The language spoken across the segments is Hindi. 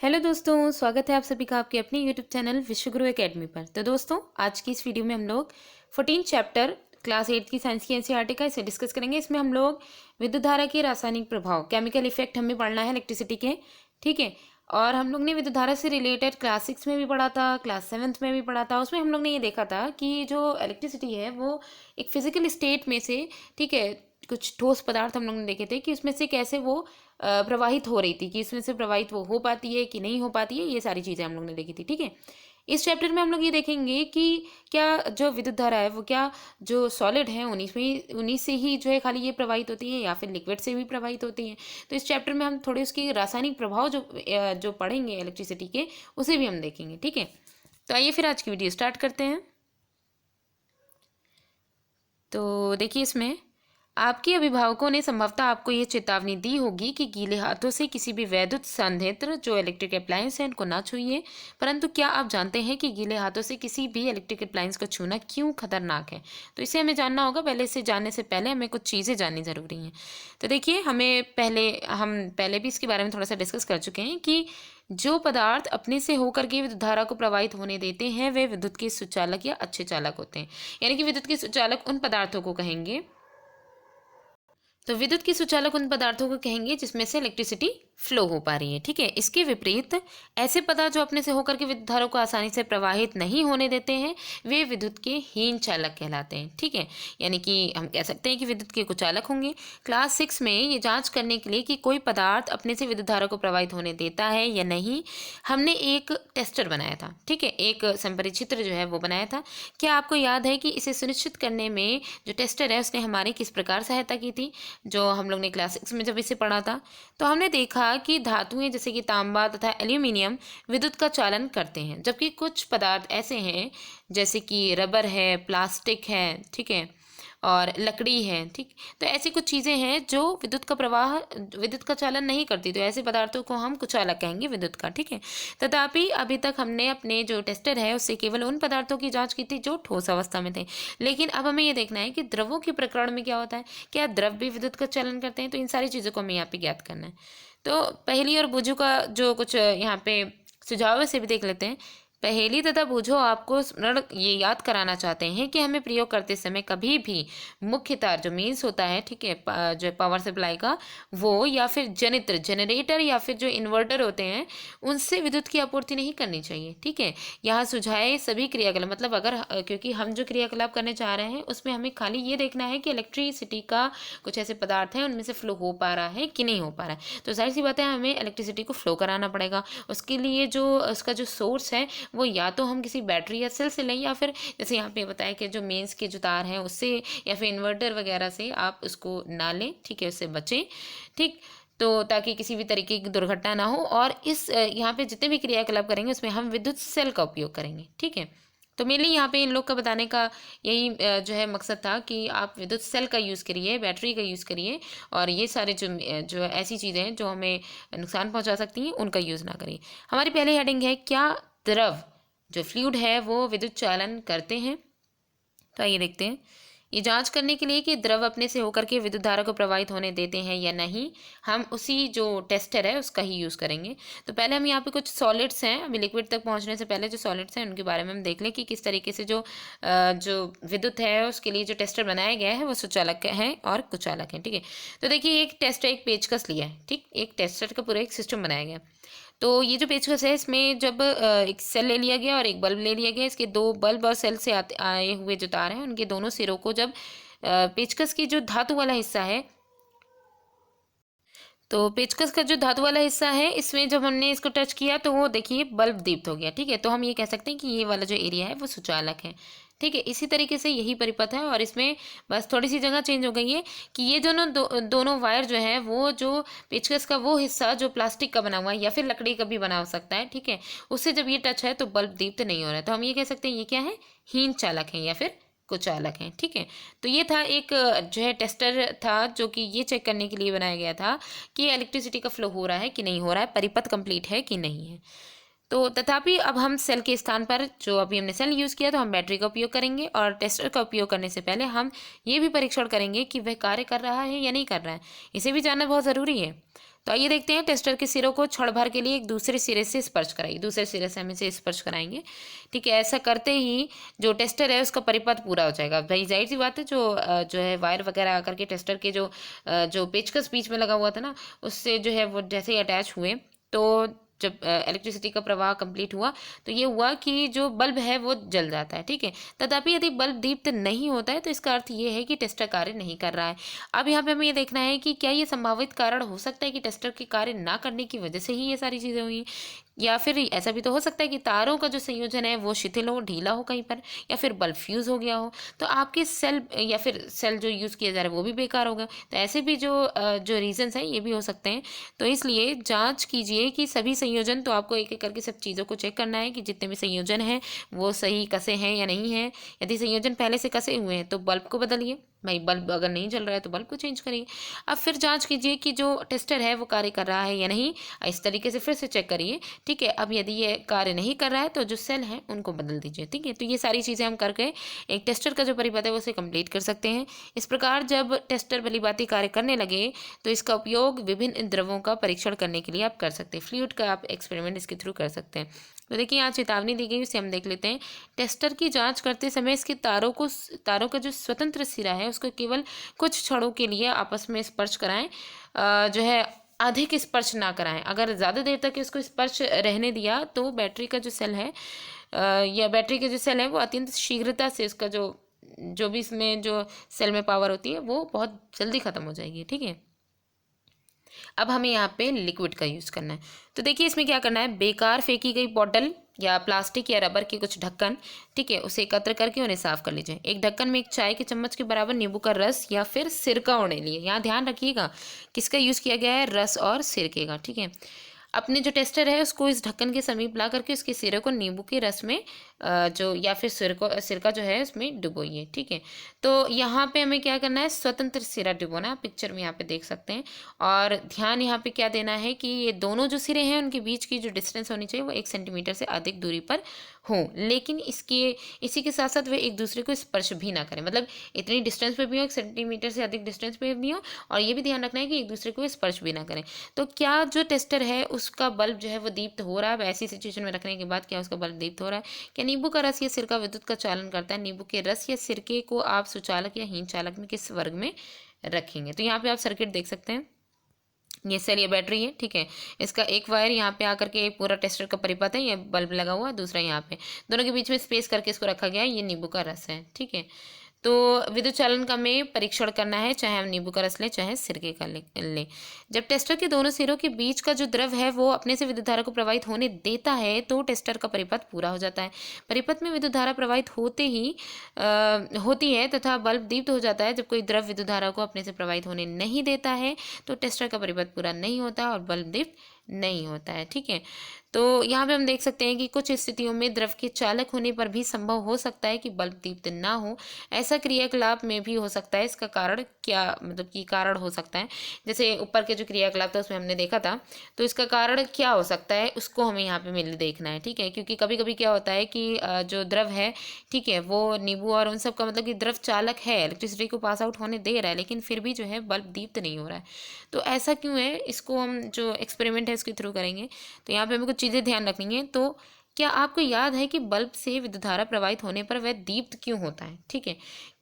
हेलो दोस्तों, स्वागत है आप सभी का आपके अपने यूट्यूब चैनल विश्वगुरु एकेडमी पर। तो दोस्तों, आज की इस वीडियो में हम लोग 14 चैप्टर क्लास 8 की साइंस की एनसीईआरटी का इसे डिस्कस करेंगे। इसमें हम लोग विद्युत धारा के रासायनिक प्रभाव, केमिकल इफेक्ट हमें पढ़ना है इलेक्ट्रिसिटी के। ठीक है। और हम लोग ने विद्युत धारा से रिलेटेड क्लास 6 में भी पढ़ा था, क्लास 7 में भी पढ़ा था। उसमें हम लोग ने ये देखा था कि जो इलेक्ट्रिसिटी है वो एक फिजिकल स्टेट में से, ठीक है, कुछ ठोस पदार्थ हम लोग ने देखे थे कि उसमें से कैसे वो प्रवाहित हो रही थी, कि इसमें से प्रवाहित वो हो पाती है कि नहीं हो पाती है। ये सारी चीज़ें हम लोग ने देखी थी। ठीक है। इस चैप्टर में हम लोग ये देखेंगे कि क्या जो विद्युत धारा है वो क्या जो सॉलिड है उन्हीं से ही जो है खाली ये प्रवाहित होती है या फिर लिक्विड से भी प्रवाहित होती है। तो इस चैप्टर में हम थोड़े उसके रासायनिक प्रभाव जो पढ़ेंगे इलेक्ट्रिसिटी के, उसे भी हम देखेंगे। ठीक है। तो आइए फिर आज की वीडियो स्टार्ट करते हैं। तो देखिए, इसमें आपके अभिभावकों ने संभवतः आपको यह चेतावनी दी होगी कि गीले हाथों से किसी भी वैद्युत संयंत्र जो इलेक्ट्रिक अप्लायंस है उनको ना छूइए। परंतु क्या आप जानते हैं कि गीले हाथों से किसी भी इलेक्ट्रिक अप्लायंस को छूना क्यों खतरनाक है? तो इसे हमें जानना होगा। पहले इसे जानने से पहले हमें कुछ चीज़ें जाननी ज़रूरी हैं। तो देखिए, हम पहले भी इसके बारे में थोड़ा सा डिस्कस कर चुके हैं कि जो पदार्थ अपने से होकर के विद्युत धारा को प्रवाहित होने देते हैं वे विद्युत के सुचालक या अच्छे चालक होते हैं। यानी कि विद्युत के सुचालक उन पदार्थों को कहेंगे, तो विद्युत के सुचालक उन पदार्थों को कहेंगे जिसमें से इलेक्ट्रिसिटी फ्लो हो पा रही है। ठीक है। इसके विपरीत ऐसे पदार्थ जो अपने से होकर के विद्युत धारा को आसानी से प्रवाहित नहीं होने देते हैं वे विद्युत के हीन चालक कहलाते हैं। ठीक है। यानी कि हम कह सकते हैं कि विद्युत के कुचालक होंगे। क्लास 6 में ये जांच करने के लिए कि कोई पदार्थ अपने से विद्युत धारा को प्रवाहित होने देता है या नहीं, हमने एक टेस्टर बनाया था। ठीक है। एक संपरिचित्र जो है वो बनाया था। क्या आपको याद है कि इसे सुनिश्चित करने में जो टेस्टर है उसने हमारी किस प्रकार सहायता की थी? जो हम लोग ने क्लास 6 में जब इसे पढ़ा था, तो हमने देखा कि धातुएं जैसे कि तांबा तथा एल्यूमिनियम विद्युत का चालन करते हैं, जबकि कुछ पदार्थ ऐसे हैं जैसे कि रबर है, प्लास्टिक है, ठीक है, और लकड़ी है। ठीक। तो ऐसी कुछ चीज़ें हैं जो विद्युत का चालन नहीं करती, तो ऐसे पदार्थों को हम कुचालक कहेंगे विद्युत का। ठीक है। तथापि अभी तक हमने अपने जो टेस्टर है उससे केवल उन पदार्थों की जांच की थी जो ठोस अवस्था में थे। लेकिन अब हमें ये देखना है कि द्रवों के प्रकरण में क्या होता है, क्या द्रव भी विद्युत का चालन करते हैं। तो इन सारी चीज़ों को हमें यहाँ पे ज्ञात करना है। तो पहेली और बुझू का जो कुछ यहाँ पे सुझाव है उसे भी देख लेते हैं। पहेली तथा बूझो आपको स्मरण ये याद कराना चाहते हैं कि हमें प्रयोग करते समय कभी भी मुख्य तार जो मीन्स होता है, ठीक है, जो पावर सप्लाई का, वो या फिर जनरेटर या फिर जो इन्वर्टर होते हैं उनसे विद्युत की आपूर्ति नहीं करनी चाहिए। ठीक है। यहाँ सुझाए सभी क्रियाकलाप, मतलब अगर क्योंकि हम जो क्रियाकलाप करने चाह रहे हैं उसमें हमें खाली ये देखना है कि इलेक्ट्रिसिटी का कुछ ऐसे पदार्थ हैं उनमें से फ्लो हो पा रहा है कि नहीं हो पा रहा है। तो जाहिर सी बात है हमें इलेक्ट्रिसिटी को फ्लो कराना पड़ेगा। उसके लिए जो उसका जो सोर्स है वो या तो हम किसी बैटरी या सेल से लें, या फिर जैसे यहाँ पे बताया कि जो मेंस के जो तार हैं उससे या फिर इन्वर्टर वगैरह से आप उसको ना लें। ठीक है। उससे बचें। ठीक। तो ताकि किसी भी तरीके की दुर्घटना ना हो। और इस यहाँ पे जितने भी क्रियाकलाप करेंगे उसमें हम विद्युत सेल का उपयोग करेंगे। ठीक है। तो मेनली यहाँ पे इन लोग का बताने का यही जो है मकसद था कि आप विद्युत सेल का यूज़ करिए, बैटरी का यूज़ करिए, और ये सारे जो ऐसी चीज़ें हैं जो हमें नुकसान पहुंचा सकती हैं उनका यूज़ ना करिए। हमारी पहली हेडिंग है, क्या द्रव जो फ्लूइड है वो विद्युत चालन करते हैं? तो आइए देखते हैं। ये जांच करने के लिए कि द्रव अपने से होकर के विद्युत धारा को प्रवाहित होने देते हैं या नहीं, हम उसी जो टेस्टर है उसका ही यूज़ करेंगे। तो पहले हम यहाँ पे कुछ सॉलिड्स हैं, अभी लिक्विड तक पहुँचने से पहले जो सॉलिड्स हैं उनके बारे में हम देख लें कि किस तरीके से जो विद्युत है उसके लिए जो टेस्टर बनाया गया है वो सुचालक है और कुचालक है। ठीक है। तो देखिए, एक टेस्टर, एक पेचकस लिया है। ठीक। एक टेस्टर का पूरा एक सिस्टम बनाया गया। तो ये जो पेचकस है इसमें जब एक सेल ले लिया गया और एक बल्ब ले लिया गया, इसके दो बल्ब और सेल से आए हुए जो तार हैं उनके दोनों सिरों को जब पेचकस की जो धातु वाला हिस्सा है, तो पेचकस का जो धातु वाला हिस्सा है इसमें जब हमने इसको टच किया तो वो देखिए बल्ब दीप्त हो गया। ठीक है। तो हम ये कह सकते हैं कि ये वाला जो एरिया है वो सुचालक है। ठीक है। इसी तरीके से यही परिपथ है, और इसमें बस थोड़ी सी जगह चेंज हो गई है कि ये दोनों वायर जो है वो जो पेचकस का वो हिस्सा जो प्लास्टिक का बना हुआ है या फिर लकड़ी का भी बना हो सकता है, ठीक है, उससे जब ये टच है तो बल्ब दीप्त नहीं हो रहा है। तो हम ये कह सकते हैं ये क्या है, हीन चालक है या फिर कुचालक हैं। ठीक है। तो ये था एक जो है टेस्टर था जो कि ये चेक करने के लिए बनाया गया था कि इलेक्ट्रिसिटी का फ्लो हो रहा है कि नहीं हो रहा है, परिपथ कंप्लीट है कि नहीं है। तो तथापि अब हम सेल के स्थान पर, जो अभी हमने सेल यूज़ किया, तो हम बैटरी का उपयोग करेंगे, और टेस्टर का उपयोग करने से पहले हम ये भी परीक्षण करेंगे कि वह कार्य कर रहा है या नहीं कर रहा है। इसे भी जानना बहुत ज़रूरी है। तो आइए देखते हैं, टेस्टर के सिरों को क्षण भर के लिए एक दूसरे सिरे से स्पर्श कराइए, दूसरे सिरे से हम इसे स्पर्श कराएंगे। ठीक है, ऐसा करते ही जो टेस्टर है उसका परिपथ पूरा हो जाएगा। भाई जाहिर सी बात है, जो है वायर वगैरह आकर के टेस्टर के जो पेचकस बीच में लगा हुआ था ना, उससे जो है वो जैसे ही अटैच हुए, तो जब इलेक्ट्रिसिटी का प्रवाह कंप्लीट हुआ तो ये हुआ कि जो बल्ब है वो जल जाता है। ठीक है, तथापि यदि बल्ब दीप्त नहीं होता है तो इसका अर्थ ये है कि टेस्टर कार्य नहीं कर रहा है। अब यहाँ पे हमें ये देखना है कि क्या ये संभावित कारण हो सकता है कि टेस्टर के कार्य ना करने की वजह से ही ये सारी चीज़ें हुई, या फिर ऐसा भी तो हो सकता है कि तारों का जो संयोजन है वो शिथिल हो, ढीला हो कहीं पर, या फिर बल्ब फ्यूज़ हो गया हो, तो आपके सेल या फिर सेल जो यूज़ किया जा रहा है वो भी बेकार होगा। तो ऐसे भी जो रीजंस हैं ये भी हो सकते हैं। तो इसलिए जांच कीजिए कि सभी संयोजन, तो आपको एक एक करके सब चीज़ों को चेक करना है कि जितने भी संयोजन हैं वो सही कसे हैं या नहीं है। यदि संयोजन पहले से कसे हुए हैं तो बल्ब को बदलिए, भाई बल्ब अगर नहीं चल रहा है तो बल्ब को चेंज करिए। अब फिर जांच कीजिए कि जो टेस्टर है वो कार्य कर रहा है या नहीं, इस तरीके से फिर से चेक करिए। ठीक है, अब यदि ये कार्य नहीं कर रहा है तो जो सेल है उनको बदल दीजिए। ठीक है, तो ये सारी चीज़ें हम करके एक टेस्टर का जो परिपथ है वो उसे कंप्लीट कर सकते हैं। इस प्रकार जब टेस्टर भलीभांति कार्य करने लगे तो इसका उपयोग विभिन्न द्रवों का परीक्षण करने के लिए आप कर सकते हैं। फ्लूइड का आप एक्सपेरिमेंट इसके थ्रू कर सकते हैं। तो देखिए यहाँ चेतावनी दी गई, उसे हम देख लेते हैं। टेस्टर की जांच करते समय इसके तारों का जो स्वतंत्र सिरा है उसको केवल कुछ क्षणों के लिए आपस में स्पर्श कराएं, जो है अधिक स्पर्श ना कराएं। अगर ज़्यादा देर तक इसको स्पर्श रहने दिया तो बैटरी का जो सेल है या बैटरी के जो सेल है वो अत्यंत शीघ्रता से उसका जो भी इसमें जो सेल में पावर होती है वो बहुत जल्दी ख़त्म हो जाएगी। ठीक है, अब हमें यहाँ पे लिक्विड का यूज़ करना है। तो देखिए इसमें क्या करना है, बेकार फेंकी गई बॉटल या प्लास्टिक या रबर के कुछ ढक्कन, ठीक है, उसे एकत्र करके उन्हें साफ कर लीजिए। एक ढक्कन में एक चाय के चम्मच के बराबर नींबू का रस या फिर सिरका होने लिए, यहाँ ध्यान रखिएगा किसका यूज़ किया गया है, रस और सिरके का। ठीक है, अपने जो टेस्टर है उसको इस ढक्कन के समीप ला करके उसके सिरे को नींबू के रस में जो या फिर सिरका जो है उसमें डुबोइए। ठीक है, तो यहाँ पे हमें क्या करना है, स्वतंत्र सिरा डुबोना, पिक्चर में यहाँ पे देख सकते हैं। और ध्यान यहाँ पे क्या देना है कि ये दोनों जो सिरे हैं उनके बीच की जो डिस्टेंस होनी चाहिए वो 1 सेंटीमीटर से अधिक दूरी पर हो, लेकिन इसी के साथ साथ वे एक दूसरे को स्पर्श भी ना करें, मतलब इतनी डिस्टेंस पे भी हो, 1 सेंटीमीटर से अधिक डिस्टेंस पे भी हो, और ये भी ध्यान रखना है कि एक दूसरे को स्पर्श भी ना करें। तो क्या जो टेस्टर है उसका बल्ब जो है वो दीप्त हो रहा है, ऐसी सिचुएशन में रखने के बाद क्या उसका बल्ब दीप्त हो रहा है? क्या नींबू का रस या सिरका विद्युत का चालन करता है? नींबू के रस या सिरके को आप सुचालक या हीन चालक में किस वर्ग में रखेंगे? तो यहाँ पे आप सर्किट देख सकते हैं, ये सेल, ये बैटरी है। ठीक है, इसका एक वायर यहाँ पे आकर के पूरा टेस्टर का परिपथ है, ये बल्ब लगा हुआ, दूसरा यहाँ पे, दोनों के बीच में स्पेस करके इसको रखा गया है, ये नींबू का रस है। ठीक है, तो विद्युत चालन का हमें परीक्षण करना है, चाहे हम नींबू का रस लें चाहे सिरके का लें। जब टेस्टर के दोनों सिरों के बीच का जो द्रव है वो अपने से विद्युत धारा को प्रवाहित होने देता है तो टेस्टर का परिपथ पूरा हो जाता है। परिपथ में विद्युत धारा प्रवाहित होती है तथा बल्ब दीप्त हो जाता है। जब कोई द्रव विद्युत धारा को अपने से प्रवाहित होने नहीं देता है तो टेस्टर का परिपथ पूरा नहीं होता और बल्ब दीप्त नहीं होता है। ठीक है, तो यहाँ पे हम देख सकते हैं कि कुछ स्थितियों में द्रव के चालक होने पर भी संभव हो सकता है कि बल्ब दीप्त ना हो। ऐसा क्रियाकलाप में भी हो सकता है। इसका कारण क्या, मतलब कि कारण हो सकता है, जैसे ऊपर के जो क्रियाकलाप था उसमें हमने देखा था, तो इसका कारण क्या हो सकता है उसको हमें यहाँ पे मिल देखना है। ठीक है, क्योंकि कभी कभी क्या होता है कि जो द्रव है, ठीक है, वो नींबू और उन सब का मतलब कि द्रव चालक है, इलेक्ट्रिसिटी को पास आउट होने दे रहा है, लेकिन फिर भी जो है बल्ब दीप्त नहीं हो रहा है। तो ऐसा क्यों है, इसको हम जो एक्सपेरिमेंट है इसके थ्रू करेंगे। तो यहाँ पे हमें कुछ चीज़ें ध्यान रखनी है। तो क्या आपको याद है कि बल्ब से विद्युत धारा प्रवाहित होने पर वह दीप्त क्यों होता है? ठीक है,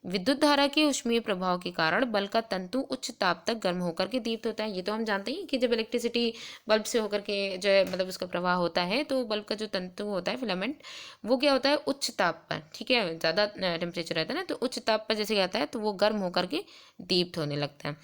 विद्युत धारा के ऊष्मीय प्रभाव के कारण बल्ब का तंतु उच्च ताप तक गर्म होकर के दीप्त होता है। ये तो हम जानते हैं कि जब इलेक्ट्रिसिटी बल्ब से होकर के जो है मतलब उसका प्रवाह होता है तो बल्ब का जो तंतु होता है, फिलामेंट, वो क्या होता है, उच्च ताप पर, ठीक है, ज़्यादा टेम्परेचर रहता है ना, तो उच्च ताप पर जैसे आता है तो वो गर्म होकर के दीप्त होने लगता है।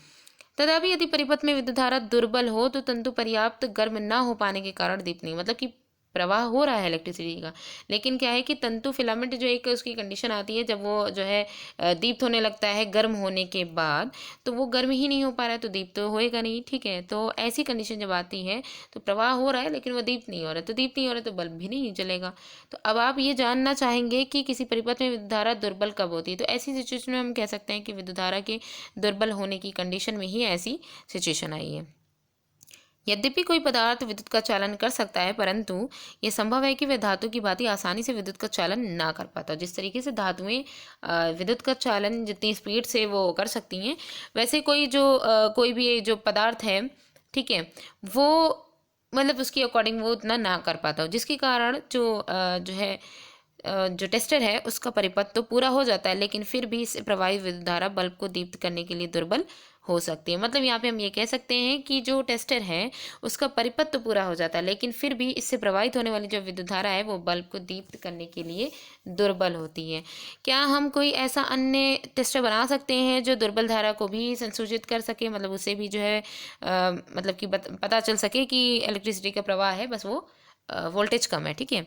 तथापि यदि परिपथ में विद्युत धारा दुर्बल हो तो तंतु पर्याप्त गर्म न हो पाने के कारण दीप्त नहीं, मतलब कि प्रवाह हो रहा है इलेक्ट्रिसिटी का, लेकिन क्या है कि तंतु फिलामेंट जो एक उसकी कंडीशन आती है जब वो जो है दीप्त होने लगता है गर्म होने के बाद, तो वो गर्म ही नहीं हो पा रहा है तो दीप्त तो होएगा नहीं। ठीक है, तो ऐसी कंडीशन जब आती है तो प्रवाह हो रहा है लेकिन वो दीप्त नहीं हो रहा है, तो दीप्त नहीं हो रहा है तो बल्ब भी नहीं जलेगा। तो अब आप ये जानना चाहेंगे कि किसी परिपथ में विद्युत धारा दुर्बल कब होती है, तो ऐसी सिचुएशन में हम कह सकते हैं कि विद्युत धारा के दुर्बल होने की कंडीशन में ही ऐसी सिचुएशन आई है। यद्यपि कोई पदार्थ विद्युत का चालन कर सकता है परंतु ये संभव है कि वह धातु की भांति आसानी से विद्युत का चालन ना कर पाता। जिस तरीके से धातुएं विद्युत का चालन जितनी स्पीड से वो कर सकती हैं, वैसे कोई भी जो पदार्थ है, ठीक है, वो मतलब उसके अकॉर्डिंग वो उतना ना कर पाता हो, जिसके कारण जो है जो टेस्टर है उसका परिपथ तो पूरा हो जाता है, लेकिन फिर भी इससे प्रवाहित विद्युत धारा बल्ब को दीप्त करने के लिए दुर्बल हो सकती है। मतलब यहाँ पे हम ये कह सकते हैं कि जो टेस्टर है उसका परिपथ तो पूरा हो जाता है, लेकिन फिर भी इससे प्रवाहित होने वाली जो विद्युत धारा है वो बल्ब को दीप्त करने के लिए दुर्बल होती है। क्या हम कोई ऐसा अन्य टेस्टर बना सकते हैं जो दुर्बल धारा को भी संसूचित कर सके, मतलब उसे भी जो है मतलब कि पता चल सके कि इलेक्ट्रिसिटी का प्रवाह है, बस वो वोल्टेज कम है। ठीक है,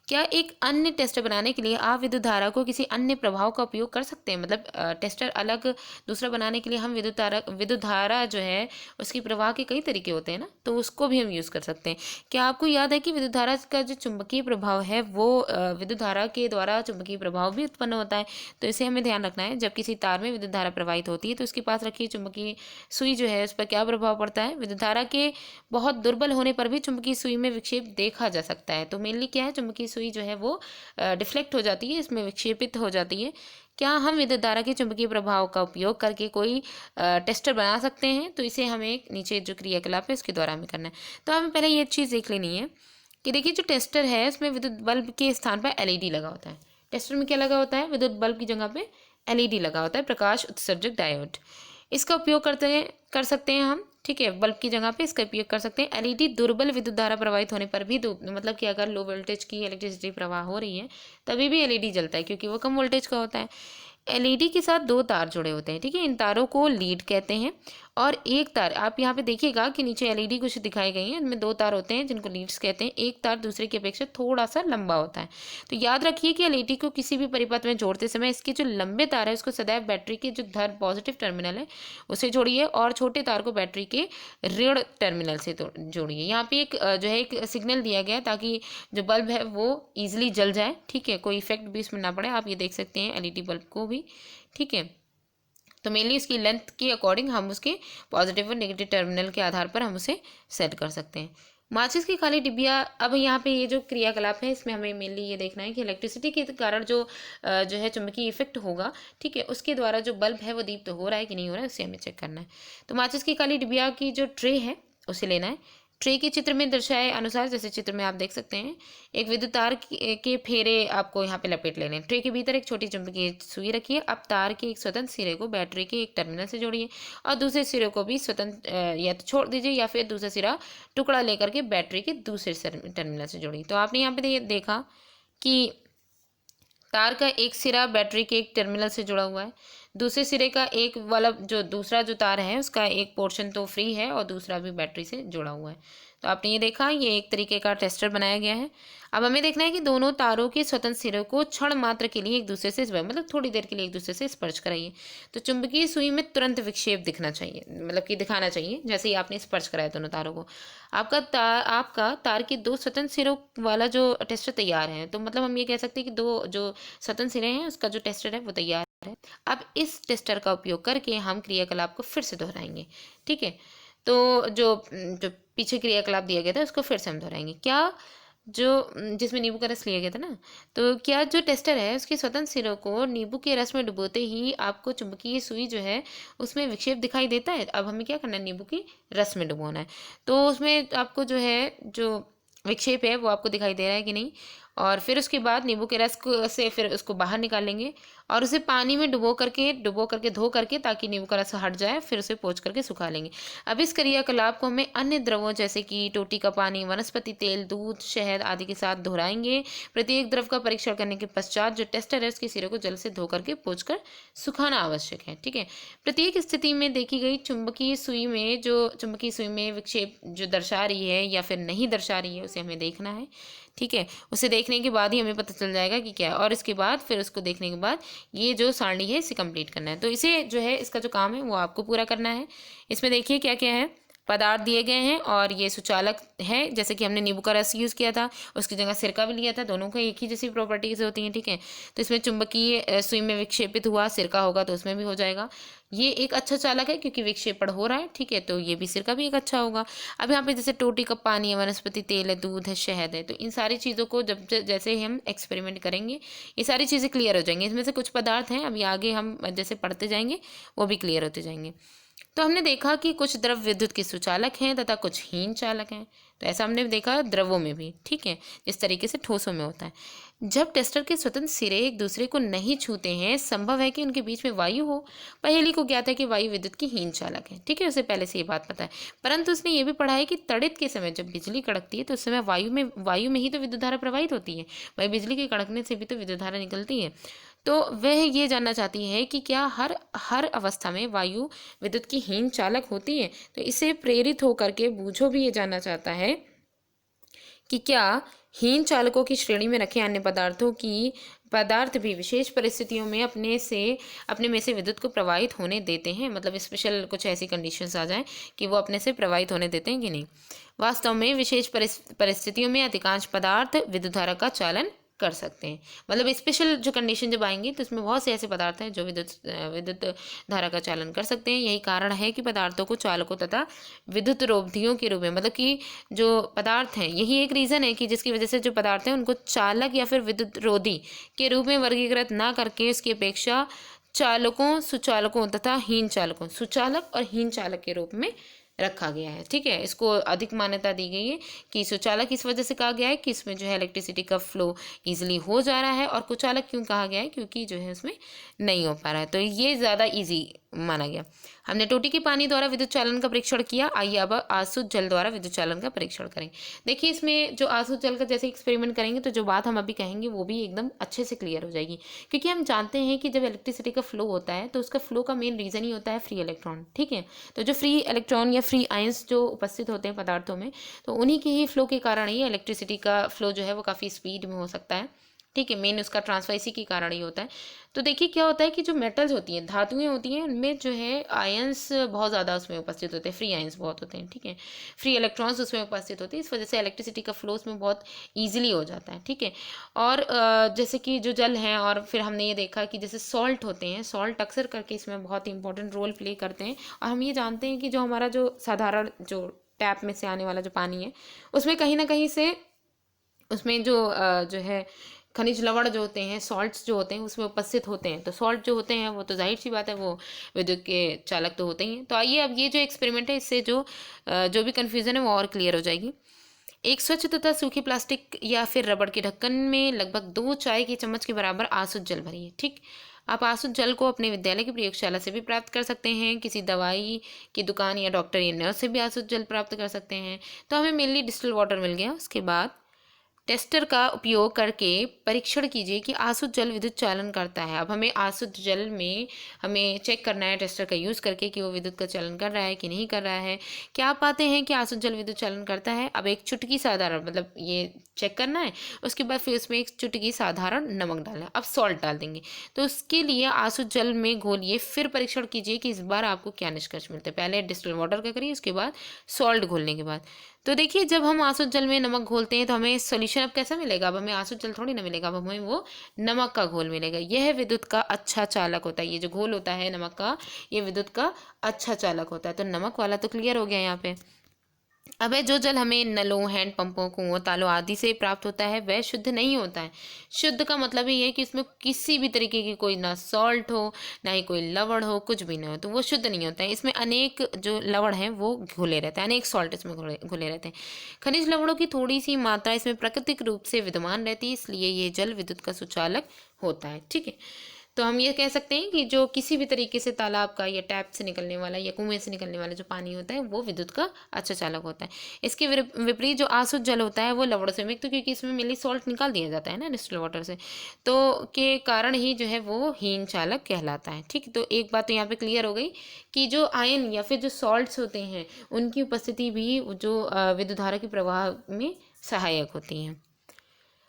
क्या एक अन्य टेस्टर बनाने के लिए आप विद्युत धारा को किसी अन्य प्रभाव का उपयोग कर सकते हैं? मतलब टेस्टर अलग दूसरा बनाने के लिए हम विद्युत धारा जो है उसकी प्रवाह के कई तरीके होते हैं ना, तो उसको भी हम यूज़ कर सकते हैं। क्या आपको याद है कि विद्युत धारा का जो चुंबकीय प्रभाव है वो विद्युत धारा के द्वारा चुंबकीय प्रभाव भी उत्पन्न होता है, तो इसे हमें ध्यान रखना है। जब किसी तार में विद्युत धारा प्रवाहित होती है तो उसके पास रखी चुंबकीय सुई जो है उस पर क्या प्रभाव पड़ता है? विद्युत धारा के बहुत दुर्बल होने पर भी चुंबकीय सुई में विक्षेप देखा जा सकता है। तो मेनली क्या है, चुंबकीय सुई जो है वो डिफ्लेक्ट हो जाती है, इसमें विक्षेपित हो जाती है। क्या हम विद्युत धारा के चुंबकीय प्रभाव का उपयोग करके कोई टेस्टर बना सकते हैं? तो इसे हमें नीचे जो क्रियाकलाप है उसके द्वारा हमें करना है। तो हमें पहले ये चीज़ देख लेनी है कि देखिए जो टेस्टर है उसमें विद्युत बल्ब के स्थान पर एलईडी लगा होता है। टेस्टर में क्या लगा होता है? विद्युत बल्ब की जगह पे एलईडी लगा होता है, प्रकाश उत्सर्जक डायोड। इसका उपयोग कर सकते हैं हम। ठीक है, बल्ब की जगह पे इसका उपयोग कर सकते हैं। एलईडी दुर्बल विद्युत धारा प्रवाहित होने पर भी मतलब कि अगर लो वोल्टेज की इलेक्ट्रिसिटी प्रवाह हो रही है तभी भी एलईडी जलता है, क्योंकि वो कम वोल्टेज का होता है। एलईडी के साथ दो तार जुड़े होते हैं। ठीक है, इन तारों को लीड कहते हैं। और एक तार, आप यहाँ पे देखिएगा कि नीचे एलईडी कुछ दिखाई गई है, इनमें दो तार होते हैं जिनको लीड्स कहते हैं। एक तार दूसरे की अपेक्षा थोड़ा सा लंबा होता है। तो याद रखिए कि एलईडी को किसी भी परिपथ में जोड़ते समय इसके जो लंबे तार है उसको सदैव बैटरी के जो पॉजिटिव टर्मिनल है उसे जोड़िए, और छोटे तार को बैटरी के ऋण टर्मिनल से जोड़िए। यहाँ पे एक जो है एक सिग्नल दिया गया है ताकि जो बल्ब है वो ईजिली जल जाए। ठीक है, कोई इफेक्ट भी इसमें ना पड़े। आप ये देख सकते हैं एलईडी बल्ब को भी। ठीक है, तो मेनली उसकी लेंथ के अकॉर्डिंग हम उसके पॉजिटिव और नेगेटिव टर्मिनल के आधार पर हम उसे सेट कर सकते हैं। माचिस की खाली डिबिया, अब यहाँ पे ये जो क्रियाकलाप है इसमें हमें मेनली ये देखना है कि इलेक्ट्रिसिटी के कारण जो है चुंबकीय इफेक्ट होगा, ठीक है, उसके द्वारा जो बल्ब है वो दीप्त हो रहा है कि नहीं हो रहा है उसे हमें चेक करना है। तो माचिस की खाली डिबिया की जो ट्रे है उसे लेना है। ट्रे के चित्र में दर्शाए अनुसार, जैसे चित्र में आप देख सकते हैं, एक विद्युत तार के फेरे आपको यहाँ पे लपेट लेने हैं। ट्रे के भीतर एक छोटी चुंबकीय सुई रखिए। अब तार के एक स्वतंत्र सिरे को बैटरी के एक टर्मिनल से जोड़िए और दूसरे सिरे को भी स्वतंत्र या तो छोड़ दीजिए या फिर दूसरा सिरा टुकड़ा लेकर के बैटरी के दूसरे टर्मिनल से जोड़िए। तो आपने यहाँ पे देखा कि तार का एक सिरा बैटरी के एक टर्मिनल से जुड़ा हुआ है, दूसरे सिरे का एक वाला जो दूसरा जो तार है उसका एक पोर्शन तो फ्री है और दूसरा भी बैटरी से जुड़ा हुआ है। तो आपने ये देखा, ये एक तरीके का टेस्टर बनाया गया है। अब हमें देखना है कि दोनों तारों के स्वतंत्र सिरों को क्षण मात्र के लिए एक दूसरे से मतलब थोड़ी देर के लिए एक दूसरे से स्पर्श कराइए। तो चुंबकीय सुई में तुरंत विक्षेप दिखना चाहिए, मतलब कि दिखाना चाहिए जैसे ही आपने स्पर्श कराया दोनों तारों को। आपका तार के दो स्वतंत्र सिरों वाला जो टेस्टर तैयार है। तो मतलब हम ये कह सकते हैं कि दो जो स्वतंत्र सिरे हैं उसका जो टेस्टर है वो तैयार है। अब इस टेस्टर का उपयोग करके हम क्रियाकलाप को फिर से दोहराएंगे। ठीक है, तो जो पीछे क्रियाकलाप दिया गया था उसको फिर से हम दोहराएंगे। क्या जो जिसमें नींबू का रस लिया गया था ना, तो क्या जो टेस्टर है उसके स्वतंत्र सिरों को नींबू के रस में डुबोते ही आपको चुंबकीय सुई जो है उसमें विक्षेप दिखाई देता है? अब हमें क्या करना है, नींबू के रस में डुबोना है। तो उसमें आपको जो है जो विक्षेप है वो आपको दिखाई दे रहा है कि नहीं, और फिर उसके बाद नींबू के रस को से फिर उसको बाहर निकालेंगे और उसे पानी में डुबो करके धो करके ताकि नींबू का रस हट जाए, फिर उसे पोंछ करके सुखा लेंगे। अब इस क्रियाकलाप को हमें अन्य द्रवों जैसे कि टोटी का पानी, वनस्पति तेल, दूध, शहद आदि के साथ दोहराएंगे। प्रत्येक द्रव का परीक्षण करने के पश्चात जो टेस्टर है उसके सिरे को जल से धो करके पोंछ कर सुखाना आवश्यक है। ठीक है, प्रत्येक स्थिति में देखी गई चुंबकीय सुई में विक्षेप जो दर्शा रही है या फिर नहीं दर्शा रही है उसे हमें देखना है। ठीक है, उसे देखने के बाद ही हमें पता चल जाएगा कि क्या है, और इसके बाद फिर उसको देखने के बाद ये जो सारणी है इसे कंप्लीट करना है। तो इसे जो है इसका जो काम है वो आपको पूरा करना है। इसमें देखिए क्या क्या है, पदार्थ दिए गए हैं और ये सुचालक है। जैसे कि हमने नींबू का रस यूज़ किया था, उसकी जगह सिरका भी लिया था, दोनों का एक ही जैसी प्रॉपर्टीज होती हैं। ठीक है, तो इसमें चुंबकीय सुई में विक्षेपित हुआ, सिरका होगा तो उसमें भी हो जाएगा। ये एक अच्छा चालक है क्योंकि विक्षेपण हो रहा है। ठीक है, तो ये भी सिरका भी एक अच्छा होगा। अब यहाँ पे जैसे टोटी का पानी है, वनस्पति तेल है, दूध है, शहद है, तो इन सारी चीज़ों को जैसे हम एक्सपेरिमेंट करेंगे ये सारी चीज़ें क्लियर हो जाएंगी। इसमें से कुछ पदार्थ हैं अभी आगे हम जैसे पढ़ते जाएंगे वो भी क्लियर होते जाएंगे। तो हमने देखा कि कुछ द्रव विद्युत के सुचालक हैं तथा कुछ हीन चालक हैं। तो ऐसा हमने देखा द्रवों में भी, ठीक है, जिस तरीके से ठोसों में होता है। जब टेस्टर के स्वतंत्र सिरे एक दूसरे को नहीं छूते हैं, संभव है कि उनके बीच में वायु हो। पहेली को ज्ञात है कि वायु विद्युत की हीन चालक है, ठीक है, उसे पहले से ये बात पता है। परंतु उसने ये भी पढ़ा है कि तड़ित के समय जब बिजली कड़कती है तो उस समय वायु में ही तो विद्युत धारा प्रवाहित होती है। वही बिजली के कड़कने से भी तो विद्युत धारा निकलती है। तो वह ये जानना चाहती है कि क्या हर हर अवस्था में वायु विद्युत की हीन चालक होती है। तो इसे प्रेरित होकर के बूझो भी ये जानना चाहता है कि क्या हीन चालकों की श्रेणी में रखे अन्य पदार्थ भी विशेष परिस्थितियों में अपने में से विद्युत को प्रवाहित होने देते हैं। मतलब स्पेशल कुछ ऐसी कंडीशंस आ जाएं कि वो अपने से प्रवाहित होने देते हैं कि नहीं। वास्तव में विशेष परिस्थितियों में अधिकांश पदार्थ विद्युत धारा का चालन कर सकते हैं। मतलब स्पेशल जो कंडीशन जब आएंगी तो इसमें बहुत से ऐसे पदार्थ हैं जो विद्युत धारा का चालन कर सकते हैं। यही कारण है कि पदार्थों को चालकों तथा विद्युत रोधियों के रूप में, मतलब कि जो पदार्थ हैं, यही एक रीज़न है कि जिसकी वजह से जो पदार्थ हैं उनको चालक या फिर विद्युत रोधी के रूप में वर्गीकृत ना करके उसकी अपेक्षा चालकों, सुचालकों तथा हीन चालकों, सुचालक और हीन चालक के रूप में रखा गया है। ठीक है, इसको अधिक मान्यता दी गई है कि सुचालक इस वजह से कहा गया है कि इसमें जो है इलेक्ट्रिसिटी का फ्लो इजीली हो जा रहा है, और कुचालक क्यों कहा गया है, क्योंकि जो है उसमें नहीं हो पा रहा है। तो ये ज़्यादा इजी माना गया। हमने टोटी के पानी द्वारा विद्युत चालन का परीक्षण किया। आइए अब आसुत जल द्वारा विद्युत चालन का परीक्षण करें। देखिए, इसमें जो आसुत जल का जैसे एक्सपेरिमेंट करेंगे तो जो बात हम अभी कहेंगे वो भी एकदम अच्छे से क्लियर हो जाएगी, क्योंकि हम जानते हैं कि जब इलेक्ट्रिसिटी का फ्लो होता है तो उसका फ्लो का मेन रीज़न ही होता है फ्री इलेक्ट्रॉन। ठीक है, तो जो फ्री इलेक्ट्रॉन या फ्री आयंस जो उपस्थित होते हैं पदार्थों में, तो उन्हीं के ही फ्लो के कारण ही इलेक्ट्रिसिटी का फ्लो जो है वो काफ़ी स्पीड में हो सकता है। ठीक है, मेन उसका ट्रांसफर इसी के कारण ही होता है। तो देखिए क्या होता है कि जो मेटल्स होती हैं, धातुएं होती हैं, उनमें जो है आयंस बहुत ज़्यादा उसमें उपस्थित होते हैं, फ्री आयंस बहुत होते हैं। ठीक है, फ्री इलेक्ट्रॉन्स उसमें उपस्थित होते हैं, इस वजह से इलेक्ट्रिसिटी का फ्लो उसमें बहुत ईजिली हो जाता है। ठीक है, और जैसे कि जो जल हैं, और फिर हमने ये देखा कि जैसे सॉल्ट होते हैं, सॉल्ट अक्सर करके इसमें बहुत इंपॉर्टेंट रोल प्ले करते हैं। और हम ये जानते हैं कि जो हमारा जो साधारण जो टैप में से आने वाला जो पानी है, उसमें कहीं ना कहीं से उसमें जो है खनिज लवण जो होते हैं, सॉल्ट्स जो होते हैं, उसमें उपस्थित होते हैं। तो सॉल्ट जो होते हैं वो तो जाहिर सी बात है वो विद्युत के चालक तो होते ही हैं। तो आइए अब ये जो एक्सपेरिमेंट है, इससे जो भी कन्फ्यूज़न है वो और क्लियर हो जाएगी। एक स्वच्छ तथा सूखी प्लास्टिक या फिर रबड़ के ढक्कन में लगभग 2 चाय की चम्मच के बराबर आसुत जल भरिए। ठीक, आप आसुत जल को अपने विद्यालय की प्रयोगशाला से भी प्राप्त कर सकते हैं, किसी दवाई की दुकान या डॉक्टर या नर्स से भी आसुत जल प्राप्त कर सकते हैं। तो हमें मेनली डिस्टिल वाटर मिल गया। उसके बाद टेस्टर का उपयोग करके परीक्षण कीजिए कि आसुत जल विद्युत चालन करता है। अब हमें आसुत जल में हमें चेक करना है टेस्टर का यूज़ करके कि वो विद्युत का चालन कर रहा है कि नहीं कर रहा है। क्या आप पाते हैं कि आसुत जल विद्युत चालन करता है। अब एक चुटकी साधारण, मतलब ये चेक करना है, उसके बाद फिर उसमें एक चुटकी साधारण नमक डालना है। अब सॉल्ट डाल देंगे। तो उसके लिए आसुत जल में घोलिए, फिर परीक्षण कीजिए कि इस बार आपको क्या निष्कर्ष मिलता है। पहले डिस्टिल वाटर का करिए, उसके बाद सॉल्ट घोलने के बाद। तो देखिए, जब हम आसुत जल में नमक घोलते हैं तो हमें सॉल्यूशन अब कैसा मिलेगा। अब हमें आसुत जल थोड़ी ना मिलेगा, अब हमें वो नमक का घोल मिलेगा। यह विद्युत का अच्छा चालक होता है। ये जो घोल होता है नमक का, ये विद्युत का अच्छा चालक होता है। तो नमक वाला तो क्लियर हो गया यहाँ पे। अब है जो जल हमें नलों, हैंड पंपों, कुओं, तालों आदि से प्राप्त होता है वह शुद्ध नहीं होता है। शुद्ध का मतलब ये है कि इसमें किसी भी तरीके की कोई ना सॉल्ट हो, ना ही कोई लवण हो, कुछ भी ना हो, तो वो शुद्ध नहीं होता है। इसमें अनेक जो लवण हैं वो घुले रहते हैं, अनेक सॉल्ट इसमें घुले रहते हैं। खनिज लवणों की थोड़ी सी मात्रा इसमें प्राकृतिक रूप से विद्यमान रहती है, इसलिए ये जल विद्युत का सुचालक होता है। ठीक है, तो हम ये कह सकते हैं कि जो किसी भी तरीके से तालाब का या टैप से निकलने वाला या कुएं से निकलने वाला जो पानी होता है वो विद्युत का अच्छा चालक होता है। इसके विपरीत जो आसुत जल होता है वो लवण से मुक्त, क्योंकि इसमें मेनली सॉल्ट निकाल दिया जाता है ना डिस्टिल वाटर से, तो के कारण ही जो है वो हीन चालक कहलाता है। ठीक, तो एक बात तो यहाँ पे क्लियर हो गई कि जो आयन या फिर जो सॉल्ट्स होते हैं उनकी उपस्थिति भी जो विद्युत धारा के प्रवाह में सहायक होती हैं।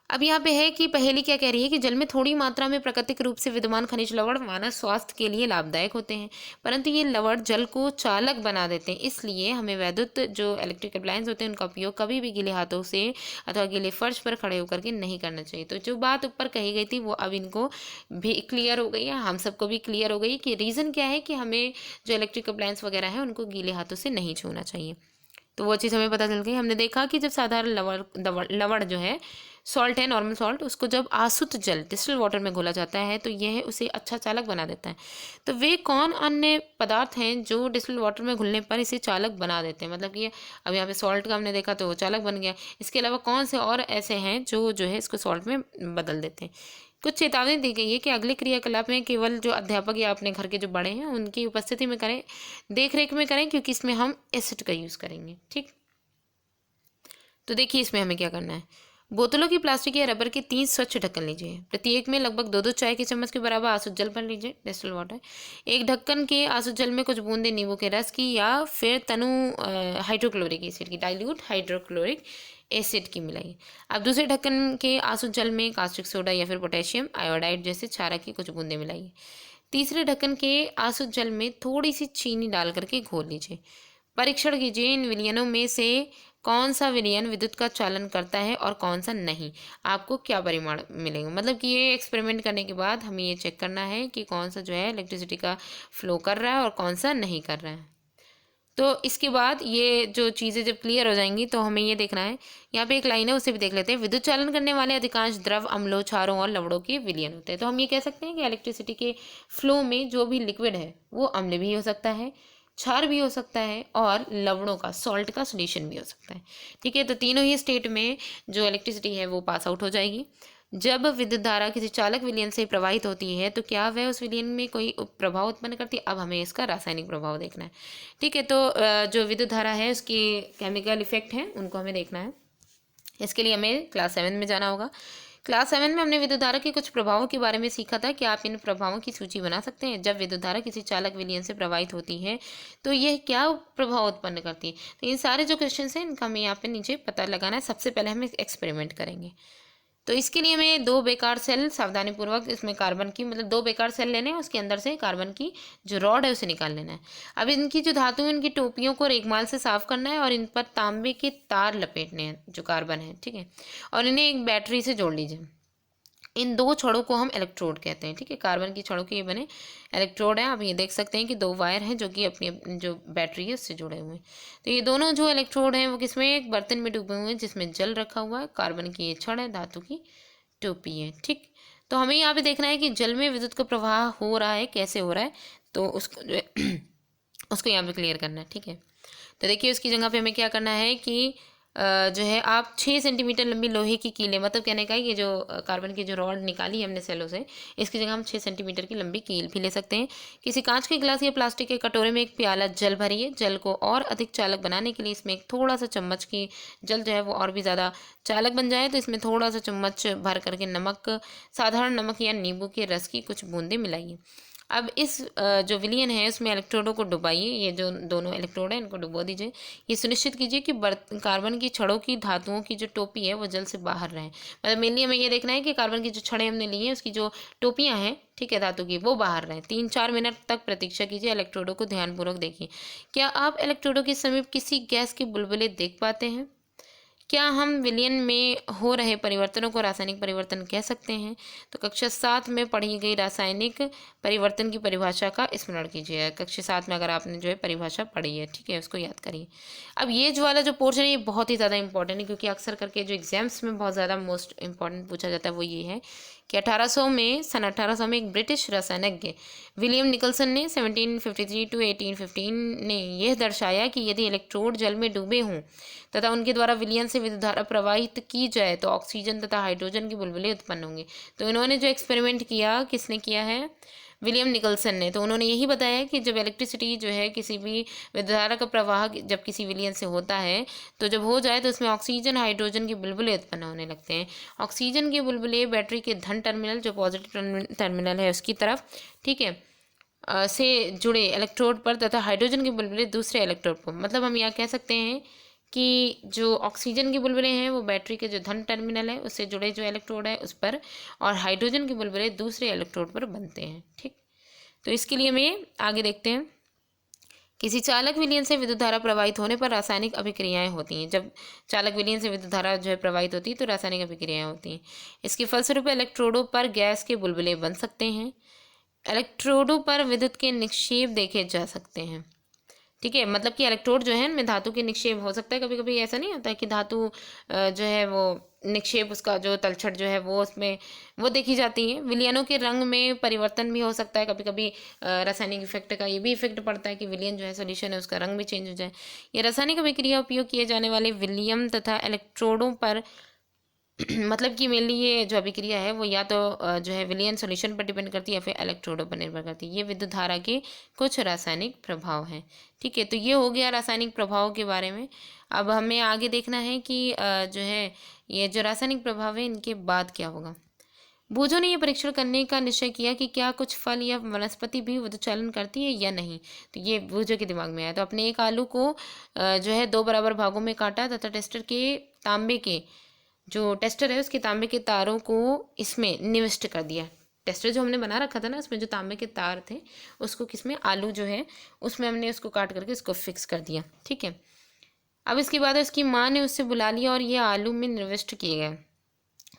अब यहाँ पे है कि पहेली क्या कह रही है कि जल में थोड़ी मात्रा में प्राकृतिक रूप से विद्यमान खनिज लवण मानव स्वास्थ्य के लिए लाभदायक होते हैं, परंतु ये लवण जल को चालक बना देते हैं। इसलिए हमें वैद्युत जो इलेक्ट्रिक अप्लायंस होते हैं उनका उपयोग कभी भी गीले हाथों से अथवा गीले फर्श पर खड़े होकर के नहीं करना चाहिए। तो जो बात ऊपर कही गई थी वो अब इनको भी क्लियर हो गई है, हम सबको भी क्लियर हो गई कि रीज़न क्या है कि हमें जो इलेक्ट्रिक अप्लायंस वगैरह है उनको गीले हाथों से नहीं छूना चाहिए। तो वो चीज़ हमें पता चल गई। हमने देखा कि जब साधारण लवण जो है सॉल्ट है, नॉर्मल सॉल्ट, उसको जब आसुत जल डिस्टिल वाटर में घोला जाता है तो यह उसे अच्छा चालक बना देता है। तो वे कौन अन्य पदार्थ हैं जो डिस्टिल वाटर में घुलने पर इसे चालक बना देते हैं? मतलब कि अब यहाँ पे सॉल्ट का हमने देखा तो वो चालक बन गया। इसके अलावा कौन से और ऐसे हैं जो है इसको सॉल्ट में बदल देते हैं? कुछ चेतावनी दी गई है कि अगले क्रियाकलाप में केवल जो अध्यापक या अपने घर के जो बड़े हैं उनकी उपस्थिति में करें, देख रेख में करें, क्योंकि इसमें हम एसिड का यूज़ करेंगे। ठीक, तो देखिए इसमें हमें क्या करना है। बोतलों की प्लास्टिक या रबर के 3 स्वच्छ ढक्कन लीजिए। प्रत्येक में लगभग 2-2 चाय के चम्मच के बराबर आसुत जल भर लीजिए, डिस्टिल वाटर। एक ढक्कन के आसुत जल में कुछ बूंदे नींबू के रस की या फिर तनु हाइड्रोक्लोरिक एसिड की, डाइल्यूट हाइड्रोक्लोरिक एसिड की मिलाइए। अब दूसरे ढक्कन के आसुत जल में कास्टिक सोडा या फिर पोटेशियम आयोडाइड जैसे क्षारक की कुछ बूंदे मिलाइए। तीसरे ढक्कन के आसुत जल में थोड़ी सी चीनी डाल करके घोल लीजिए। परीक्षण कीजिए इन विलयनों में से कौन सा विलयन विद्युत का चालन करता है और कौन सा नहीं। आपको क्या परिमाण मिलेंगे, मतलब कि ये एक्सपेरिमेंट करने के बाद हमें ये चेक करना है कि कौन सा जो है इलेक्ट्रिसिटी का फ्लो कर रहा है और कौन सा नहीं कर रहा है। तो इसके बाद ये जो चीज़ें जब क्लियर हो जाएंगी तो हमें ये देखना है, यहाँ पे एक लाइन है उसे भी देख लेते हैं। विद्युत चालन करने वाले अधिकांश द्रव अम्लों, क्षारों और लवणों के विलयन होते हैं। तो हम ये कह सकते हैं कि इलेक्ट्रिसिटी के फ्लो में जो भी लिक्विड है वो अम्ल भी हो सकता है, क्षार भी हो सकता है और लवणों का, सॉल्ट का सोल्यूशन भी हो सकता है। ठीक है, तो तीनों ही स्टेट में जो इलेक्ट्रिसिटी है वो पास आउट हो जाएगी। जब विद्युत धारा किसी चालक विलयन से प्रवाहित होती है तो क्या वह उस विलयन में कोई प्रभाव उत्पन्न करती है? अब हमें इसका रासायनिक प्रभाव देखना है। ठीक है, तो जो विद्युत धारा है उसकी केमिकल इफेक्ट है उनको हमें देखना है। इसके लिए हमें क्लास 7 में जाना होगा। क्लास 7 में हमने विद्युत धारा के कुछ प्रभावों के बारे में सीखा था कि आप इन प्रभावों की सूची बना सकते हैं। जब विद्युत धारा किसी चालक विलयन से प्रवाहित होती है तो यह क्या प्रभाव उत्पन्न करती है। तो इन सारे जो क्वेश्चन हैं इनका हमें यहाँ पे नीचे पता लगाना है। सबसे पहले हम एक्सपेरिमेंट करेंगे। तो इसके लिए हमें 2 बेकार सेल सावधानीपूर्वक इसमें कार्बन की, मतलब 2 बेकार सेल लेने हैं, उसके अंदर से कार्बन की जो रॉड है उसे निकाल लेना है। अब इनकी जो धातु है इनकी टोपियों को रेगमाल से साफ करना है और इन पर तांबे के तार लपेटने हैं जो कार्बन है। ठीक है, और इन्हें एक बैटरी से जोड़ लीजिए। इन 2 छड़ों को हम इलेक्ट्रोड कहते हैं। ठीक है, कार्बन की छड़ों के ये बने इलेक्ट्रोड हैं। आप ये देख सकते हैं कि 2 वायर हैं जो कि अपनी अपनी जो बैटरी है उससे जुड़े हुए हैं। तो ये दोनों जो इलेक्ट्रोड हैं वो किसमें, एक बर्तन में डूबे हुए हैं जिसमें जल रखा हुआ है, कार्बन की ये छड़ है, धातु की टोपी है। ठीक, तो हमें यहाँ पे देखना है कि जल में विद्युत का प्रवाह हो रहा है, कैसे हो रहा है, तो उसको जो है उसको यहाँ पे क्लियर करना है। ठीक है, तो देखिए उसकी जगह पे हमें क्या करना है कि जो है आप 6 सेंटीमीटर लंबी लोहे की कीलें, मतलब कहने का है ये जो कार्बन की जो रॉड निकाली है हमने सेलों से, इसकी जगह हम 6 सेंटीमीटर की लंबी कील भी ले सकते हैं। किसी कांच के गिलास या प्लास्टिक के कटोरे में एक प्याला जल भरिए। जल को और अधिक चालक बनाने के लिए इसमें एक थोड़ा सा चम्मच की जल जो है वो और भी ज़्यादा चालक बन जाए तो इसमें थोड़ा सा चम्मच भर करके नमक, साधारण नमक या नींबू के रस की कुछ बूंदें मिलाइए। अब इस जो विलयन है उसमें इलेक्ट्रोडों को डुबाइए। ये जो दोनों इलेक्ट्रोड हैं इनको डुबो दीजिए। ये सुनिश्चित कीजिए कि कार्बन की छड़ों की धातुओं की जो टोपी है वो जल से बाहर रहे। मतलब मेनली हमें ये देखना है कि कार्बन की जो छड़ें हमने ली हैं उसकी जो टोपियाँ हैं, ठीक है, धातु की, वो बाहर रहें। 3-4 मिनट तक प्रतीक्षा कीजिए। इलेक्ट्रोडों को ध्यानपूर्वक देखिए। क्या आप इलेक्ट्रोडों के समीप किसी गैस के बुलबुले देख पाते हैं? क्या हम विलयन में हो रहे परिवर्तनों को रासायनिक परिवर्तन कह सकते हैं? तो कक्षा 7 में पढ़ी गई रासायनिक परिवर्तन की परिभाषा का स्मरण कीजिए। कक्षा 7 में अगर आपने जो है परिभाषा पढ़ी है, ठीक है, उसको याद करिए। अब ये जो वाला जो पोर्शन है ये बहुत ही ज़्यादा इंपॉर्टेंट है, क्योंकि अक्सर करके जो एग्जाम्स में बहुत ज़्यादा मोस्ट इंपॉर्टेंट पूछा जाता है वो ये है कि सन 1800 में एक ब्रिटिश रसायनज्ञ विलियम निकलसन ने 1753 टू 1815 ने यह दर्शाया कि यदि इलेक्ट्रोड जल में डूबे हों तथा उनके द्वारा विलयन से विद्युत धारा प्रवाहित की जाए तो ऑक्सीजन तथा हाइड्रोजन के बुलबुले उत्पन्न होंगे। तो इन्होंने जो एक्सपेरिमेंट किया, किसने किया है? विलियम निकलसन ने। तो उन्होंने यही बताया कि जब इलेक्ट्रिसिटी जो है किसी भी विद्युत धारा का प्रवाह जब किसी विलयन से होता है तो जब हो जाए तो उसमें ऑक्सीजन हाइड्रोजन के बुलबुले उत्पन्न होने लगते हैं। ऑक्सीजन के बुलबुले बैटरी के धन टर्मिनल, जो पॉजिटिव टर्मिनल है उसकी तरफ, ठीक है, से जुड़े इलेक्ट्रोड पर तथा हाइड्रोजन के बुलबुले दूसरे इलेक्ट्रोड पर। मतलब हम यहाँ कह सकते हैं कि जो ऑक्सीजन के बुलबुले हैं वो बैटरी के जो धन टर्मिनल है उससे जुड़े जो इलेक्ट्रोड है उस पर, और हाइड्रोजन के बुलबुले दूसरे इलेक्ट्रोड पर बनते हैं। ठीक, तो इसके लिए हमें आगे देखते हैं। किसी चालक विलयन से विद्युत धारा प्रवाहित होने पर रासायनिक अभिक्रियाएं होती हैं। जब चालक विलयन से विद्युत धारा जो है प्रवाहित होती है तो रासायनिक अभिक्रियाएं होती हैं। इसके फलस्वरूप इलेक्ट्रोडों पर गैस के बुलबुले बन सकते हैं। इलेक्ट्रोडों पर विद्युत के निक्षेप देखे जा सकते हैं। ठीक है, मतलब कि इलेक्ट्रोड जो है इनमें धातु के निक्षेप हो सकता है, कभी कभी ऐसा नहीं होता है कि धातु जो है वो निक्षेप, उसका जो तलछट जो है वो उसमें वो देखी जाती है। विलयनों के रंग में परिवर्तन भी हो सकता है, कभी कभी रासायनिक इफेक्ट का ये भी इफेक्ट पड़ता है कि विलयन जो है सोल्यूशन है उसका रंग भी चेंज हो जाए। ये रासायनिक अभिक्रिया उपयोग किए जाने वाले विलियम तथा इलेक्ट्रोडों पर मतलब कि मेनली ये जो अभिक्रिया है वो या तो जो है विलियन सॉल्यूशन पर डिपेंड करती है या फिर इलेक्ट्रोडों पर निर्भर करती है। ये विद्युत धारा के कुछ रासायनिक प्रभाव हैं। ठीक है, तो ये हो गया रासायनिक प्रभाव के बारे में। अब हमें आगे देखना है कि जो है ये जो रासायनिक प्रभाव है इनके बाद क्या होगा। बूझो ने यह परीक्षण करने का निश्चय किया कि क्या कुछ फल या वनस्पति भी विद्युत चालन करती है या नहीं। तो ये बूझो के दिमाग में आया। तो अपने एक आलू को जो है 2 बराबर भागों में काटा तथा टेस्टर के तांबे के जो टेस्टर है उसके तांबे के तारों को इसमें निविष्ट कर दिया। टेस्टर जो हमने बना रखा था ना, उसमें जो तांबे के तार थे उसको किसमें, आलू जो है उसमें हमने उसको काट करके उसको फिक्स कर दिया। ठीक है, अब इसके बाद उसकी माँ ने उससे बुला लिया और ये आलू में निविष्ट किए गए।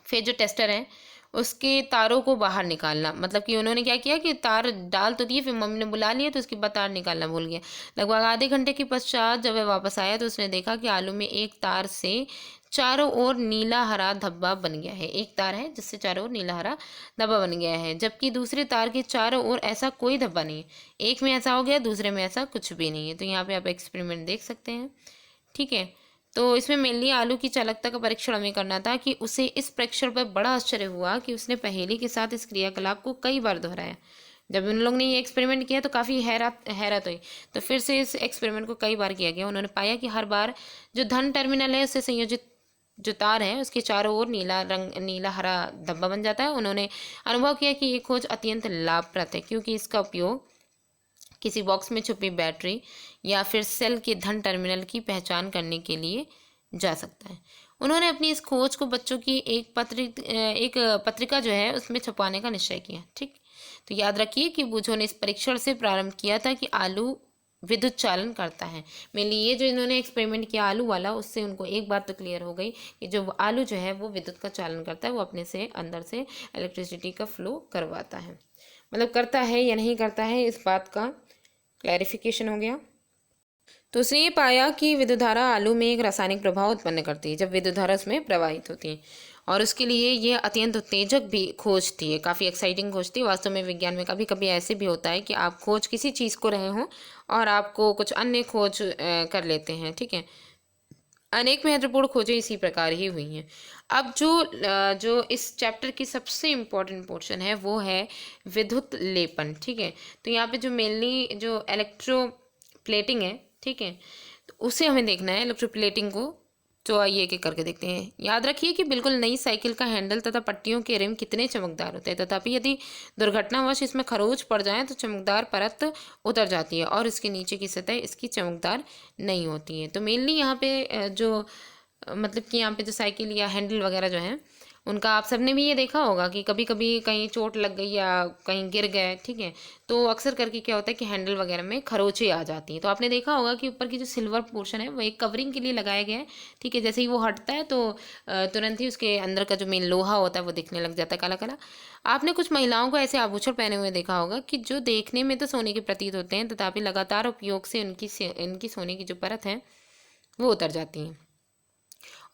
फिर जो टेस्टर है उसके तारों को बाहर निकालना, मतलब कि उन्होंने क्या किया कि तार डाल तो दिए, फिर मम्मी ने बुला लिया तो उसके बाद तार निकालना भूल गया। लगभग आधे घंटे के पश्चात जब वह वापस आया तो उसने देखा कि आलू में एक तार से चारों ओर नीला हरा धब्बा बन गया है। एक तार है जिससे चारों ओर नीला हरा धब्बा बन गया है, जबकि दूसरे तार के चारों ओर ऐसा कोई धब्बा नहीं है। एक में ऐसा हो गया, दूसरे में ऐसा कुछ भी नहीं है। तो यहाँ पे आप एक्सपेरिमेंट देख सकते हैं। ठीक है, तो इसमें मेनली आलू की चालकता का परीक्षण हमें करना था कि उसे इस परीक्षण पर बड़ा आश्चर्य हुआ कि उसने पहेली के साथ इस क्रियाकलाप को कई बार दोहराया। जब उन लोग ने ये एक्सपेरिमेंट किया तो काफ़ी हैरत हुई। तो फिर से इस एक्सपेरिमेंट को कई बार किया गया। उन्होंने पाया कि हर बार जो धन टर्मिनल है उससे संयोजित जो तार है उसके चारों ओर नीला हरा धब्बा बन जाता है। उन्होंने अनुभव किया कि ये खोज अत्यंत लाभप्रद है, क्योंकि इसका उपयोग किसी बॉक्स में छुपी बैटरी या फिर सेल के धन टर्मिनल की पहचान करने के लिए जा सकता है। उन्होंने अपनी इस खोज को बच्चों की एक पत्रिका जो है उसमें छुपाने का निश्चय किया। ठीक, तो याद रखिए कि बूझो ने इस परीक्षण से प्रारंभ किया था कि आलू विद्युत चालन करता है। मेनली ये जो इन्होंने एक्सपेरिमेंट किया आलू वाला, उससे उनको एक बात तो क्लियर हो गई कि जो आलू जो है वो विद्युत का चालन करता है, वो अपने से अंदर से इलेक्ट्रिसिटी का फ्लो करवाता है। मतलब करता है या नहीं करता है, इस बात का क्लैरिफिकेशन हो गया। तो उसने ये पाया कि विद्युत धारा आलू में एक रासायनिक प्रभाव उत्पन्न करती है जब विद्युत धारा उसमें प्रवाहित होती है, और उसके लिए ये अत्यंत उत्तेजक भी खोज थी, ये काफ़ी एक्साइटिंग खोज थी। वास्तव में विज्ञान में कभी कभी ऐसे भी होता है कि आप खोज किसी चीज़ को रहे हों और आपको कुछ अन्य खोज कर लेते हैं। ठीक है, अनेक महत्वपूर्ण खोजें इसी प्रकार ही हुई हैं। अब जो इस चैप्टर की सबसे इम्पोर्टेंट पोर्शन है वो है विद्युत लेपन। ठीक है, तो यहाँ पे जो मेनली जो इलेक्ट्रोप्लेटिंग है, ठीक है, तो उसे हमें देखना है, इलेक्ट्रोप्लेटिंग को। तो आइए एक एक करके देखते हैं। याद रखिए कि बिल्कुल नई साइकिल का हैंडल तथा पट्टियों के रिम कितने चमकदार होते हैं, तथापि यदि दुर्घटनावश इसमें खरोंच पड़ जाए तो चमकदार परत उतर जाती है और इसके नीचे की सतह इसकी चमकदार नहीं होती है। तो मेनली यहाँ पे मतलब कि यहाँ पे जो साइकिल या हैंडल वगैरह जो है उनका आप सबने भी ये देखा होगा कि कभी कभी कहीं चोट लग गई या कहीं गिर गए, ठीक है, तो अक्सर करके क्या होता है कि हैंडल वगैरह में खरोंचें आ जाती हैं। तो आपने देखा होगा कि ऊपर की जो सिल्वर पोर्शन है वो एक कवरिंग के लिए लगाया गया है। ठीक है, जैसे ही वो हटता है तो तुरंत ही उसके अंदर का जो मेन लोहा होता है वो दिखने लग जाता है काला काला। आपने कुछ महिलाओं को ऐसे आभूषण पहने हुए देखा होगा कि जो देखने में तो सोने के प्रतीत होते हैं, तथापि लगातार उपयोग से इनकी सोने की जो परत है वो उतर जाती हैं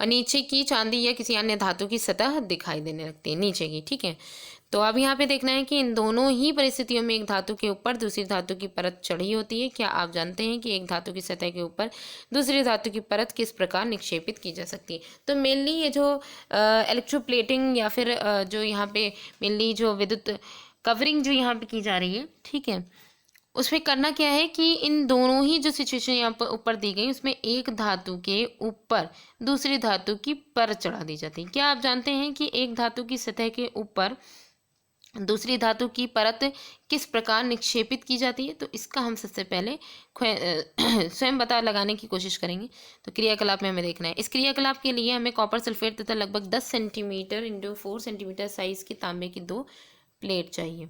और नीचे की चांदी या किसी अन्य धातु की सतह दिखाई देने लगती है नीचे की। ठीक है, तो अब यहाँ पे देखना है कि इन दोनों ही परिस्थितियों में एक धातु के ऊपर दूसरी धातु की परत चढ़ी होती है। क्या आप जानते हैं कि एक धातु की सतह के ऊपर दूसरी धातु की परत किस प्रकार निक्षेपित की जा सकती है। तो मेनली ये जो इलेक्ट्रोप्लेटिंग या फिर जो यहाँ पे मेनली जो विद्युत कवरिंग जो यहाँ पे की जा रही है, ठीक है, उसमें करना क्या है कि इन दोनों ही जो सिचुएशन यहाँ पर ऊपर दी गई उसमें एक धातु के ऊपर दूसरी धातु की परत चढ़ा दी जाती है। क्या आप जानते हैं कि एक धातु की सतह के ऊपर दूसरी धातु की परत किस प्रकार निक्षेपित की जाती है? तो इसका हम सबसे पहले स्वयं पता लगाने की कोशिश करेंगे। तो क्रियाकलाप में हमें देखना है। इस क्रियाकलाप के लिए हमें कॉपर सल्फेट तथा लगभग 10 सेंटीमीटर इंटू 4 सेंटीमीटर साइज की तांबे की 2 प्लेट चाहिए।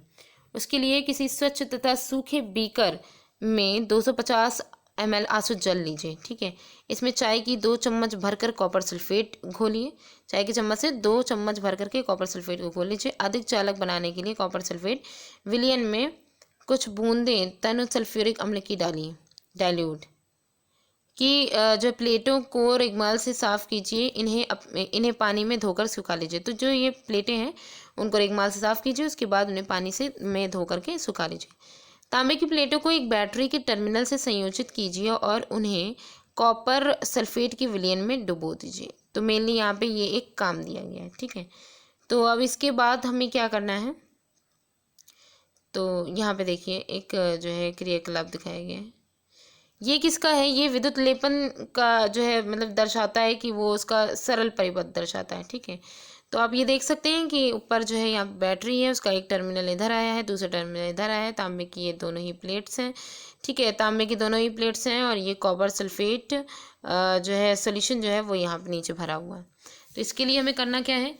उसके लिए किसी स्वच्छ तथा सूखे बीकर में 250 ml आसुत जल लीजिए। ठीक है, इसमें चाय की 2 चम्मच भरकर कॉपर सल्फेट घोलिए। चाय की चम्मच से 2 चम्मच भर करके कॉपर सल्फेट को घोल लीजिए। अधिक चालक बनाने के लिए कॉपर सल्फेट विलयन में कुछ बूंदें तनु सल्फ्यूरिक अम्ल की डालिए डाइल्यूट। कि जो प्लेटों को रिगमाल से साफ़ कीजिए, इन्हें पानी में धोकर सुखा लीजिए। तो जो ये प्लेटें हैं उनको रिगमाल से साफ़ कीजिए, उसके बाद उन्हें पानी से में धो करके सुखा लीजिए। तांबे की प्लेटों को एक बैटरी के टर्मिनल से संयोजित कीजिए और उन्हें कॉपर सल्फेट की विलयन में डुबो दीजिए। तो मेनली यहाँ पे ये एक काम दिया गया है, ठीक है। तो अब इसके बाद हमें क्या करना है, तो यहाँ पे देखिए एक जो है क्रियाकलाप दिखाया गया है। ये किसका है, ये विद्युत लेपन का जो है मतलब दर्शाता है कि वो उसका सरल परिपथ दर्शाता है, ठीक है। तो आप ये देख सकते हैं कि ऊपर जो है यहाँ बैटरी है, उसका एक टर्मिनल इधर आया है, दूसरा टर्मिनल इधर आया है। तांबे की ये दोनों ही प्लेट्स हैं, ठीक है, तांबे की दोनों ही प्लेट्स हैं और ये कॉपर सल्फेट जो है सोल्यूशन जो है वो यहाँ पे नीचे भरा हुआ है। तो इसके लिए हमें करना क्या है,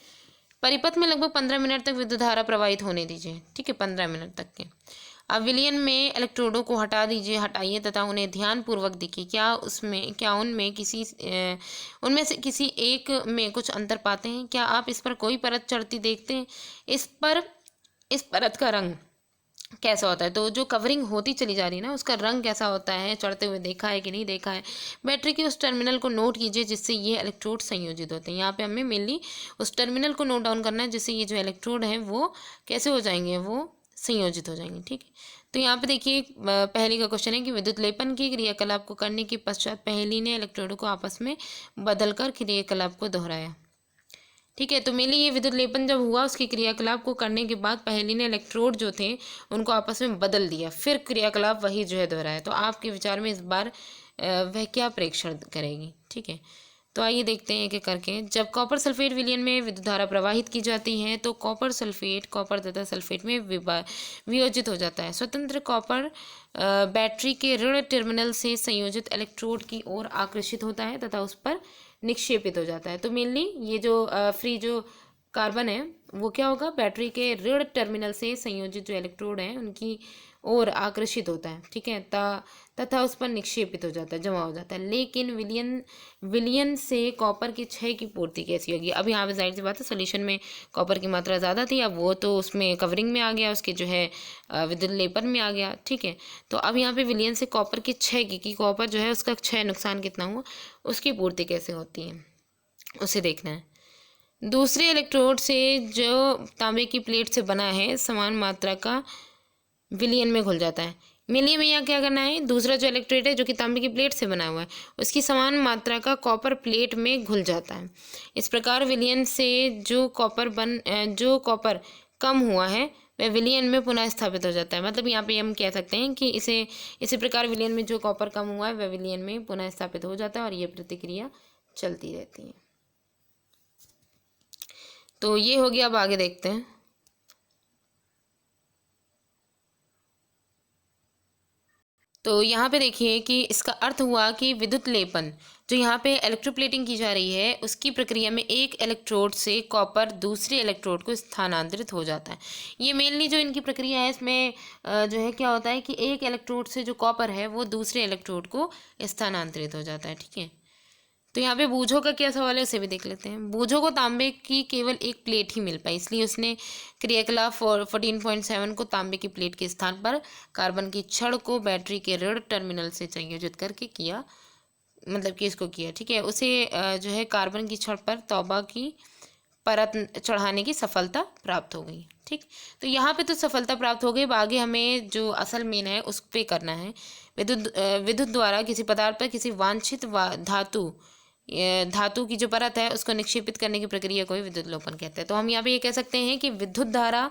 परिपथ में लगभग 15 मिनट तक विद्युत धारा प्रवाहित होने दीजिए, ठीक है, 15 मिनट तक के। अब विलयन में इलेक्ट्रोडों को हटाइए तथा उन्हें ध्यानपूर्वक देखिए, क्या उनमें से किसी एक में कुछ अंतर पाते हैं। क्या आप इस पर कोई परत चढ़ती देखते हैं, इस परत का रंग कैसा होता है। तो जो कवरिंग होती चली जा रही है ना, उसका रंग कैसा होता है, चढ़ते हुए देखा है कि नहीं देखा है। बैटरी के उस टर्मिनल को नोट कीजिए जिससे ये इलेक्ट्रोड संयोजित होते हैं। यहाँ पे हमें मेनली उस टर्मिनल को नोट डाउन करना है जिससे ये जो इलेक्ट्रोड हैं वो कैसे हो जाएंगे, वो संयोजित हो जाएंगे, ठीक है। तो यहाँ पे देखिए पहले का क्वेश्चन है कि विद्युत लेपन की क्रियाकलाप को करने के पश्चात पहेली ने इलेक्ट्रोडों को आपस में बदलकर क्रियाकलाप को दोहराया, ठीक है। तो मेनली ये विद्युत लेपन जब हुआ, उसकी क्रियाकलाप को करने के बाद पहेली ने इलेक्ट्रोड जो थे उनको आपस में बदल दिया, फिर क्रियाकलाप वही जो है दोहराया। तो आपके विचार में इस बार वह क्या प्रेक्षण करेगी, ठीक है। तो आइए देखते हैं एक एक करके। जब कॉपर सल्फेट विलयन में विद्युत धारा प्रवाहित की जाती है तो कॉपर सल्फेट कॉपर तथा सल्फेट में वियोजित हो जाता है। स्वतंत्र कॉपर बैटरी के ऋण टर्मिनल से संयोजित इलेक्ट्रोड की ओर आकर्षित होता है तथा उस पर निक्षेपित हो जाता है। तो मेनली ये जो फ्री जो कार्बन है वो क्या होगा, बैटरी के ऋण टर्मिनल से संयोजित जो इलेक्ट्रोड हैं उनकी ओर आकर्षित होता है, ठीक है, तथा उस पर निक्षेपित हो जाता है, जमा हो जाता है। लेकिन विलयन से कॉपर की क्षय की पूर्ति कैसी होगी। अब यहाँ पे जाहिर सी बात है सोल्यूशन में कॉपर की मात्रा ज़्यादा थी, अब वो तो उसमें कवरिंग में आ गया, उसके जो है विद्युत लेपन में आ गया, ठीक है। तो अब यहाँ पे विलयन से कॉपर की क्षय की कॉपर जो है उसका क्षय नुकसान कितना हुआ, उसकी पूर्ति कैसे होती है उसे देखना है। दूसरे इलेक्ट्रोड से जो तांबे की प्लेट से बना है समान मात्रा का विलयन में घुल जाता है। मेनली में यहाँ क्या करना है, दूसरा जो इलेक्ट्रोड है जो कि तांबे की प्लेट से बना हुआ है उसकी समान मात्रा का कॉपर प्लेट में घुल जाता है। इस प्रकार विलयन से जो कॉपर कम हुआ है वह विलयन में पुनः स्थापित हो जाता है। मतलब यहाँ पे हम कह सकते हैं कि इसी प्रकार विलयन में जो कॉपर कम हुआ है वह विलयन में पुनः स्थापित हो जाता है और ये प्रतिक्रिया चलती रहती है। तो ये हो गया, अब आगे देखते हैं। तो यहाँ पे देखिए कि इसका अर्थ हुआ कि विद्युत लेपन जो यहाँ पे इलेक्ट्रोप्लेटिंग की जा रही है उसकी प्रक्रिया में एक इलेक्ट्रोड से कॉपर दूसरे इलेक्ट्रोड को स्थानांतरित हो जाता है। ये मेनली जो इनकी प्रक्रिया है इसमें जो है क्या होता है कि एक इलेक्ट्रोड से जो कॉपर है वो दूसरे इलेक्ट्रोड को स्थानांतरित हो जाता है, ठीक है। तो यहाँ पे बूझो का क्या सवाल है उसे भी देख लेते हैं। बूझो को तांबे की केवल एक प्लेट ही मिल पाई, इसलिए उसने क्रियाकलाप 14.7 को तांबे की प्लेट के स्थान पर कार्बन की छड़ को बैटरी के ऋण टर्मिनल से संयोजित करके किया, मतलब कि इसको किया, ठीक है। उसे जो है कार्बन की छड़ पर तौबा की परत चढ़ाने की सफलता प्राप्त हो गई, ठीक। तो यहाँ पे तो सफलता प्राप्त हो गई, आगे हमें जो असल मेन है उस पे करना है। विद्युत द्वारा किसी पदार्थ पर किसी वांछित धातु की जो परत है उसको निक्षेपित करने की प्रक्रिया को ही विद्युत लोपन कहते हैं। तो हम यहाँ पे ये कह सकते हैं कि विद्युत धारा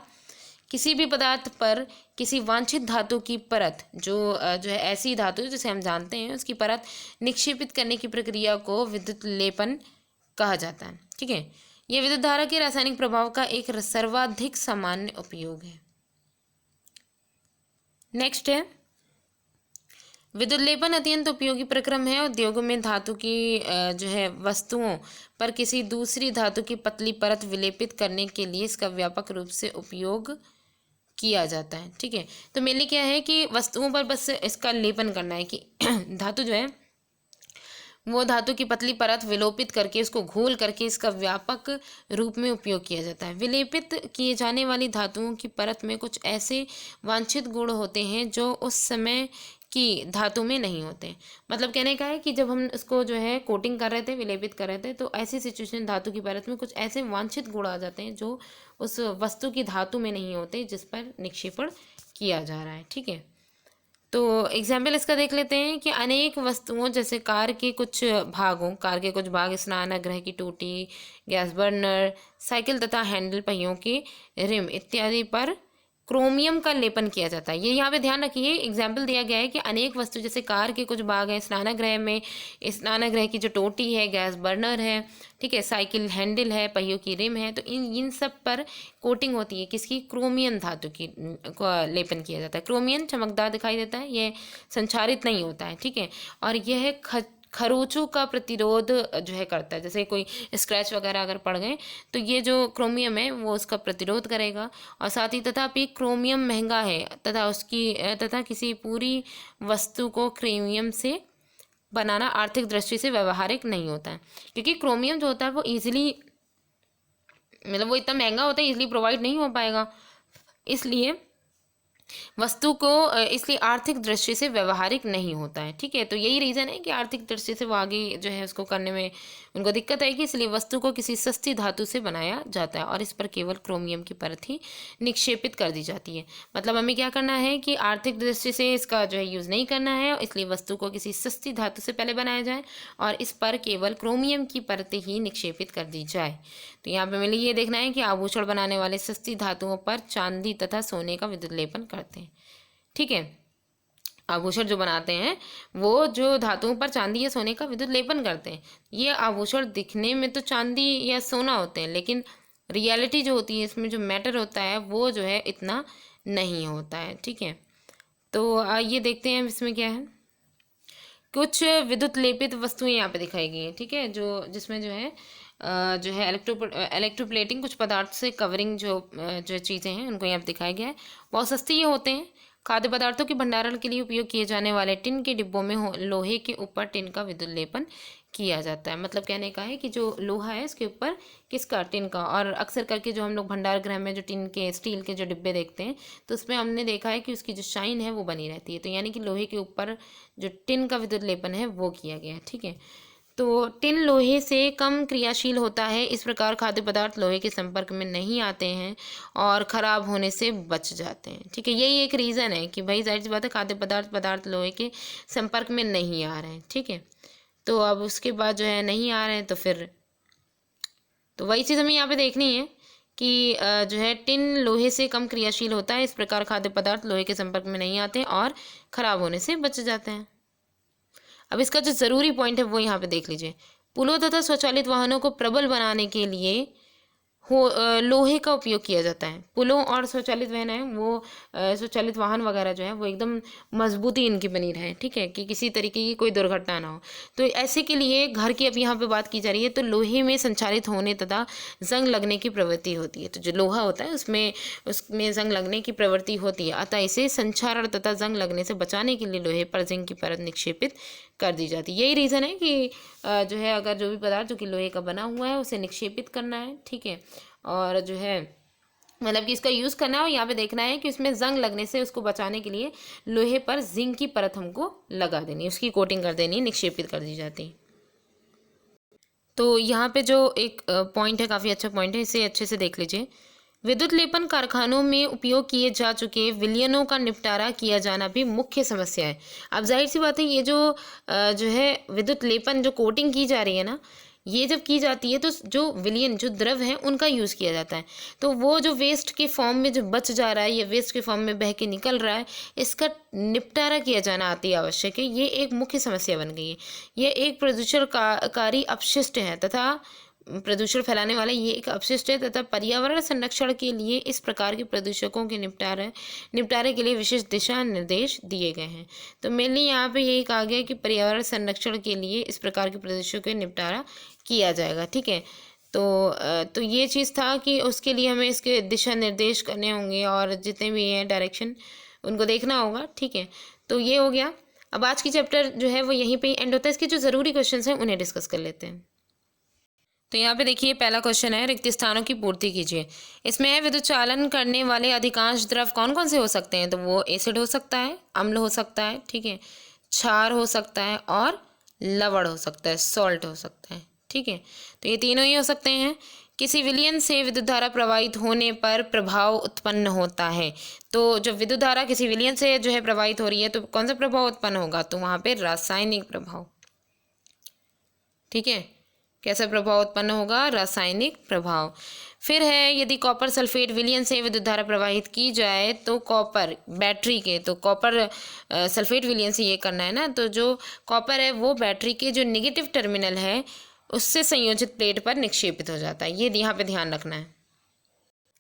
किसी भी पदार्थ पर किसी वांछित धातु की परत जो है ऐसी धातु जिसे हम जानते हैं उसकी परत निक्षेपित करने की प्रक्रिया को विद्युत लेपन कहा जाता है, ठीक है। यह विद्युत धारा के रासायनिक प्रभाव का एक सर्वाधिक सामान्य उपयोग है। नेक्स्ट है, विद्युत लेपन अत्यंत उपयोगी प्रक्रम है। उद्योगों में धातु की जो है वस्तुओं पर किसी दूसरी धातु की पतली परत विलेपित करने के लिए इसका व्यापक रूप से उपयोग किया जाता है, ठीक है। तो मेनली क्या है कि वस्तुओं पर बस इसका लेपन करना है कि धातु जो है वो धातु की पतली परत विलोपित करके उसको घोल करके इसका व्यापक रूप में उपयोग किया जाता है। विलेपित किए जाने वाली धातुओं की परत में कुछ ऐसे वांछित गुण होते हैं जो उस समय की धातु में नहीं होते। मतलब कहने का है कि जब हम इसको जो है कोटिंग कर रहे थे, विलेपित कर रहे थे, तो ऐसी सिचुएशन धातु की परत में कुछ ऐसे वांछित गुण आ जाते हैं जो उस वस्तु की धातु में नहीं होते जिस पर निक्षेपण किया जा रहा है। ठीक है, तो एग्जाम्पल इसका देख लेते हैं कि अनेक वस्तुओं जैसे कार के कुछ भाग, स्नानगृह की टूटी, गैस बर्नर, साइकिल तथा हैंडल पहियों के रिम इत्यादि पर क्रोमियम का लेपन किया जाता है। ये यहाँ पे ध्यान रखिए, एग्जाम्पल दिया गया है कि अनेक वस्तु जैसे कार के कुछ भाग हैं, स्नानगृह की जो टोटी है, गैस बर्नर है, ठीक है, साइकिल हैंडल है, पहियों की रिम है, तो इन सब पर कोटिंग होती है किसकी? क्रोमियम धातु की का लेपन किया जाता है। क्रोमियम चमकदार दिखाई देता है, यह संचारित नहीं होता है। ठीक है, और यह खरोचों का प्रतिरोध जो है करता है। जैसे कोई स्क्रैच वगैरह अगर पड़ गए तो ये जो क्रोमियम है वो उसका प्रतिरोध करेगा। और साथ ही तथापि क्रोमियम महंगा है तथा किसी पूरी वस्तु को क्रोमियम से बनाना आर्थिक दृष्टि से व्यवहारिक नहीं होता है, क्योंकि क्रोमियम जो होता है वो ईजिली, मतलब वो इतना महंगा होता है, ईजिली प्रोवाइड नहीं हो पाएगा, इसलिए वस्तु को इसलिए आर्थिक दृष्टि से व्यवहारिक नहीं होता है। ठीक है, तो यही रीज़न है कि आर्थिक दृष्टि से वो आगे जो है उसको करने में उनको दिक्कत आएगी, इसलिए वस्तु को किसी सस्ती धातु से बनाया जाता है और इस पर केवल क्रोमियम की परत ही निक्षेपित कर दी जाती है। मतलब हमें क्या करना है कि आर्थिक दृष्टि से इसका जो है यूज़ नहीं करना है, इसलिए वस्तु को किसी सस्ती धातु से पहले बनाया जाए और इस पर केवल क्रोमियम की परत ही निक्षेपित कर दी जाए। तो यहाँ पे मिली ये देखना है कि आभूषण बनाने वाले सस्ती धातुओं पर चांदी तथा सोने का विद्युत लेपन करते हैं। ठीक है, आभूषण जो बनाते हैं वो जो धातुओं पर चांदी या सोने का विद्युत लेपन करते हैं, ये आभूषण दिखने में तो चांदी या सोना होते हैं, लेकिन रियलिटी जो होती है इसमें जो मैटर होता है वो जो है इतना नहीं होता है। ठीक है, तो ये देखते हैं इसमें क्या है। कुछ विद्युत लेपित वस्तुएं यहाँ पे दिखाई गई हैं। ठीक है, जिसमें जो है इलेक्ट्रोप्लेटिंग, कुछ पदार्थ से कवरिंग जो चीज़ें हैं उनको यहाँ पे दिखाया गया है। बहुत सस्ती ये होते हैं। खाद्य पदार्थों के भंडारण के लिए उपयोग किए जाने वाले टिन के डिब्बों में लोहे के ऊपर टिन का विद्युत लेपन किया जाता है। मतलब कहने का है कि जो लोहा है इसके ऊपर किसका? टिन का। और अक्सर करके जो हम लोग भंडार गृह में जो स्टील के जो डिब्बे देखते हैं तो उसमें हमने देखा है कि उसकी जो शाइन है वो बनी रहती है, तो यानी कि लोहे के ऊपर जो टिन का विद्युत लेपन है वो किया गया है। ठीक है, तो टिन लोहे से कम क्रियाशील होता है, इस प्रकार खाद्य पदार्थ लोहे के संपर्क में नहीं आते हैं और ख़राब होने से बच जाते हैं। ठीक है, यही एक रीज़न है कि भाई जाहिर सी बात है खाद्य पदार्थ लोहे के संपर्क में नहीं आ रहे हैं। ठीक है, तो अब उसके बाद जो है नहीं आ रहे हैं तो वही चीज़ हमें यहाँ पे देखनी है कि जो है टिन लोहे से कम क्रियाशील होता है, इस प्रकार खाद्य पदार्थ लोहे के संपर्क में नहीं आते और ख़राब होने से बच जाते हैं। अब इसका जो ज़रूरी पॉइंट है वो यहाँ पे देख लीजिए। पुलों तथा स्वचालित वाहनों को प्रबल बनाने के लिए लोहे का उपयोग किया जाता है। पुलों और स्वचालित वाहन है वो स्वचालित वाहन वगैरह जो है वो एकदम मजबूती इनकी बनी रहे। ठीक है, कि किसी तरीके की कोई दुर्घटना ना हो। तो ऐसे के लिए घर की अब यहाँ पे बात की जा रही है, तो लोहे में संचारित होने तथा जंग लगने की प्रवृत्ति होती है। तो जो लोहा होता है उसमें जंग लगने की प्रवृत्ति होती है, अतः इसे संचारण तथा जंग लगने से बचाने के लिए लोहे पर जिंक की परत निक्षेपित कर दी जाती है। यही रीज़न है कि जो है अगर जो भी पदार्थ जो कि लोहे का बना हुआ है उसे निक्षेपित करना है। ठीक है, और जो है मतलब कि इसका यूज़ करना है और यहाँ पे देखना है कि उसमें जंग लगने से उसको बचाने के लिए लोहे पर जिंक की परत हमको लगा देनी है, उसकी कोटिंग कर देनी है, निक्षेपित कर दी जाती है। तो यहाँ पे जो एक पॉइंट है, काफ़ी अच्छा पॉइंट है, इसे अच्छे से देख लीजिए। विद्युत लेपन कारखानों में उपयोग किए जा चुके विलयनों का निपटारा किया जाना भी मुख्य समस्या है। अब जाहिर सी बात है ये जो है विद्युत लेपन जो कोटिंग की जा रही है ना, ये जब की जाती है तो जो विलयन जो द्रव है उनका यूज़ किया जाता है, तो वो जो वेस्ट के फॉर्म में जो बच जा रहा है या वेस्ट के फॉर्म में बह के निकल रहा है, इसका निपटारा किया जाना अति आवश्यक है। ये एक मुख्य समस्या बन गई है। ये एक प्रदूषणकारी अपशिष्ट है तथा प्रदूषण फैलाने वाला ये एक अपशिष्ट है तथा पर्यावरण संरक्षण के लिए इस प्रकार के प्रदूषकों के निपटारे के लिए विशेष दिशा निर्देश दिए गए हैं। तो मेनली यहाँ पे यही कहा गया है कि पर्यावरण संरक्षण के लिए इस प्रकार के प्रदूषकों का निपटारा किया जाएगा। ठीक है, तो ये चीज़ था कि उसके लिए हमें इसके दिशा निर्देश करने होंगे और जितने भी हैं डायरेक्शन उनको देखना होगा। ठीक है, तो ये हो गया। अब आज की चैप्टर जो है वो यहीं पे ही एंड होता है। इसके जो ज़रूरी क्वेश्चंस हैं उन्हें डिस्कस कर लेते हैं। तो यहाँ पे देखिए पहला क्वेश्चन है, रिक्त स्थानों की पूर्ति कीजिए। इसमें है विद्युत चालन करने वाले अधिकांश द्रव कौन कौन से हो सकते हैं? तो वो एसिड हो सकता है, अम्ल हो सकता है, ठीक है, क्षार हो सकता है और लवण हो सकता है, सॉल्ट हो सकता है, ठीक है। तो ये तीनों ही हो सकते हैं। किसी विलयन से विद्युत धारा प्रवाहित होने पर प्रभाव उत्पन्न होता है। तो जब विद्युत धारा किसी विलयन से जो है प्रवाहित हो रही है तो कौन सा प्रभाव उत्पन्न होगा? तो वहाँ पे रासायनिक प्रभाव, ठीक है। कैसा प्रभाव उत्पन्न होगा? रासायनिक प्रभाव। फिर है, यदि कॉपर सल्फेट विलयन से विद्युत धारा प्रवाहित की जाए तो कॉपर बैटरी के, तो कॉपर सल्फेट विलयन से ये करना है ना, तो जो कॉपर है वो बैटरी के जो निगेटिव टर्मिनल है उससे संयोजित प्लेट पर निक्षेपित हो जाता है। ये यहाँ पे ध्यान रखना है।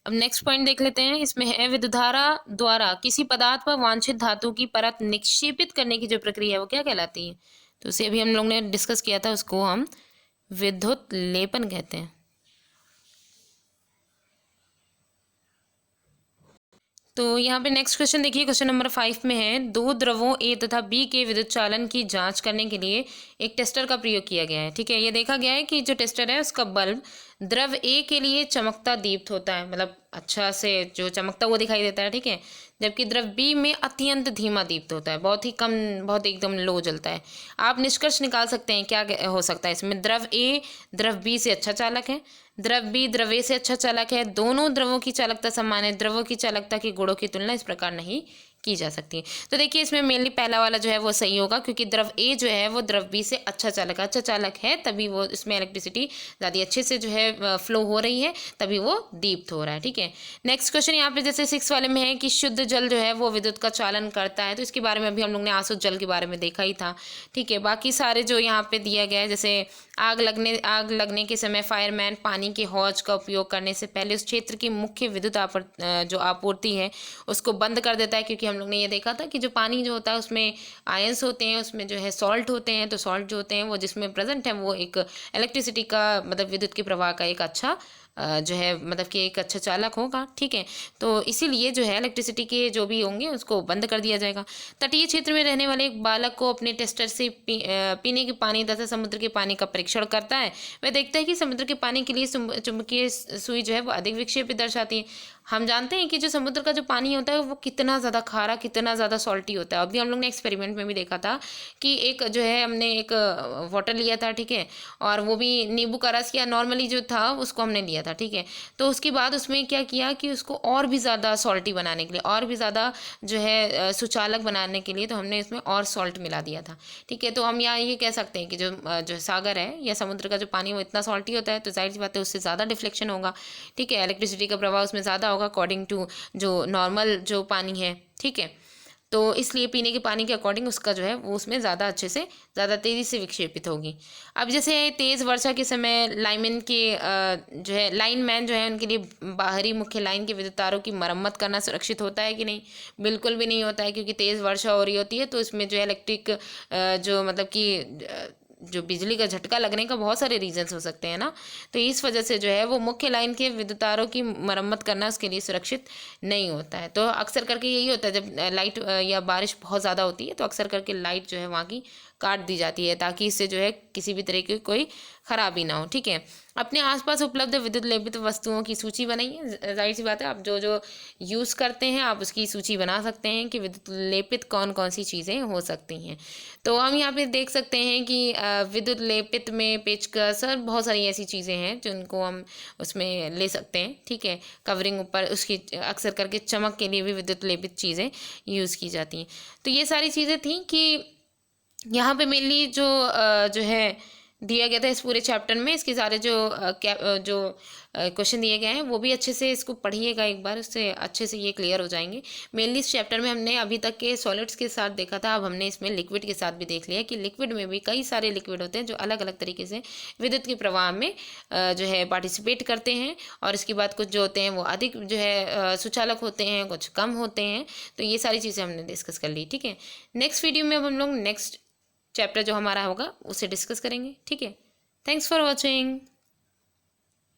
अब नेक्स्ट पॉइंट देख लेते हैं। इसमें है विद्युत धारा द्वारा किसी पदार्थ पर वांछित धातु की परत निक्षेपित करने की जो प्रक्रिया है वो क्या कहलाती है? तो उसे अभी हम लोग ने डिस्कस किया था, उसको हम विद्युत लेपन कहते हैं। तो यहाँ पे नेक्स्ट क्वेश्चन देखिए, क्वेश्चन नंबर 5 में है, दो द्रवों ए तथा बी के विद्युत चालन की जांच करने के लिए एक टेस्टर का प्रयोग किया गया है, ठीक है। ये देखा गया है कि जो टेस्टर है उसका बल्ब द्रव ए के लिए चमकता दीप्त होता है, मतलब अच्छा से जो चमकता हुआ दिखाई देता है, ठीक है, जबकि द्रव बी में अत्यंत धीमा दीप्त होता है, बहुत ही कम, बहुत एकदम लो जलता है। आप निष्कर्ष निकाल सकते हैं क्या हो सकता है इसमें? द्रव ए द्रव बी से अच्छा चालक है, द्रव बी द्रव ए से अच्छा चालक है, दोनों द्रवों की चालकता समान है, द्रवों की चालकता के गुणों की तुलना इस प्रकार नहीं की जा सकती है। तो देखिए इसमें मेनली पहला वाला जो है वो सही होगा, क्योंकि द्रव ए जो है वो द्रव बी से अच्छा चालक है, अच्छा चालक है, तभी वो इसमें इलेक्ट्रिसिटी ज़्यादा अच्छे से जो है फ्लो हो रही है, तभी वो दीप्त हो रहा है, ठीक है। नेक्स्ट क्वेश्चन यहाँ पे जैसे 6 वाले में है कि शुद्ध जल जो है वो विद्युत का चालन करता है, तो इसके बारे में अभी हम लोग ने आसुत जल के बारे में देखा ही था, ठीक है। बाकी सारे जो यहाँ पे दिया गया है, जैसे आग लगने के समय फायरमैन पानी के हौज का उपयोग करने से पहले उस क्षेत्र की मुख्य विद्युत जो आपूर्ति है उसको बंद कर देता है, क्योंकि हम लोग ने ये देखा था कि जो पानी जो होता है उसमें आयंस होते हैं, उसमें जो है सॉल्ट होते हैं, तो सॉल्ट जो होते हैं वो जिसमें प्रेजेंट है वो एक इलेक्ट्रिसिटी का मतलब विद्युत के प्रवाह का एक अच्छा जो है मतलब कि एक अच्छा चालक होगा, ठीक है। तो इसीलिए जो है इलेक्ट्रिसिटी के जो भी होंगे उसको बंद कर दिया जाएगा। तटीय क्षेत्र में रहने वाले एक बालक को अपने टेस्टर से पीने के पानी तथा समुद्र के पानी का परीक्षण करता है। वह देखता है कि समुद्र के पानी के लिए चुंबकीय सुई जो है वो अधिक विक्षेपित दर्शाती है। हम जानते हैं कि जो समुद्र का जो पानी होता है वो कितना ज़्यादा खारा, कितना ज़्यादा सॉल्टी होता है। अभी हम लोग ने एक्सपेरिमेंट में भी देखा था कि एक जो है हमने एक वाटर लिया था, ठीक है, और वो भी नींबू का रस या नॉर्मली जो था उसको हमने लिया था, ठीक है। तो उसके बाद उसमें क्या किया कि उसको और भी ज़्यादा सॉल्टी बनाने के लिए, और भी ज़्यादा जो है सुचालक बनाने के लिए, तो हमने इसमें और सॉल्ट मिला दिया था, ठीक है। तो हम यहाँ ये कह सकते हैं कि जो सागर है या समुद्र का जो पानी वो इतना सॉल्टी होता है, तो जाहिर सी बात है उससे ज़्यादा डिफ्लेक्शन होगा, ठीक है, इलेक्ट्रिसिटी का प्रभाव उसमें ज़्यादा होगा अकॉर्डिंग टू जो नॉर्मल जो पानी है, ठीक है। तो इसलिए पीने के पानी के अकॉर्डिंग उसका जो है वो उसमें ज़्यादा अच्छे से, ज़्यादा तेज़ी से विक्षेपित होगी। अब जैसे तेज़ वर्षा के समय लाइनमैन के जो है लाइनमैन जो है उनके लिए बाहरी मुख्य लाइन के विद्युत तारों की मरम्मत करना सुरक्षित होता है कि नहीं? बिल्कुल भी नहीं होता है, क्योंकि तेज़ वर्षा हो रही होती है तो इसमें जो है इलेक्ट्रिक जो मतलब कि जो बिजली का झटका लगने का बहुत सारे रीजंस हो सकते हैं ना, तो इस वजह से जो है वो मुख्य लाइन के विद्युत तारों की मरम्मत करना उसके लिए सुरक्षित नहीं होता है। तो अक्सर करके यही होता है, जब लाइट या बारिश बहुत ज़्यादा होती है तो अक्सर करके लाइट जो है वहाँ की काट दी जाती है, ताकि इससे जो है किसी भी तरह की कोई खराबी ना हो, ठीक है। अपने आसपास उपलब्ध विद्युत लेपित वस्तुओं की सूची बनाइए। जाहिर सी बात है आप जो जो यूज़ करते हैं आप उसकी सूची बना सकते हैं कि विद्युत लेपित कौन कौन सी चीज़ें हो सकती हैं। तो हम यहाँ पे देख सकते हैं कि विद्युत लेपित में पेचकस और बहुत सारी ऐसी चीज़ें हैं जिनको हम उसमें ले सकते हैं, ठीक है। कवरिंग ऊपर उसकी अक्सर करके चमक के लिए भी विद्युत लेपित चीज़ें यूज़ की जाती हैं। तो ये सारी चीज़ें थी कि यहाँ पे मेनली जो है दिया गया था इस पूरे चैप्टर में, इसके सारे जो क्वेश्चन दिए गए हैं वो भी अच्छे से इसको पढ़िएगा एक बार, उससे अच्छे से ये क्लियर हो जाएंगे। मेनली इस चैप्टर में हमने अभी तक के सॉलिड्स के साथ देखा था, अब हमने इसमें लिक्विड के साथ भी देख लिया कि लिक्विड में भी कई सारे लिक्विड होते हैं जो अलग अलग तरीके से विद्युत के प्रवाह में जो है पार्टिसिपेट करते हैं, और इसके बाद कुछ जो होते हैं वो अधिक जो है सुचालक होते हैं, कुछ कम होते हैं। तो ये सारी चीज़ें हमने डिस्कस कर ली, ठीक है। नेक्स्ट वीडियो में अब हम लोग नेक्स्ट चैप्टर जो हमारा होगा उसे डिस्कस करेंगे, ठीक है। Thanks for watching.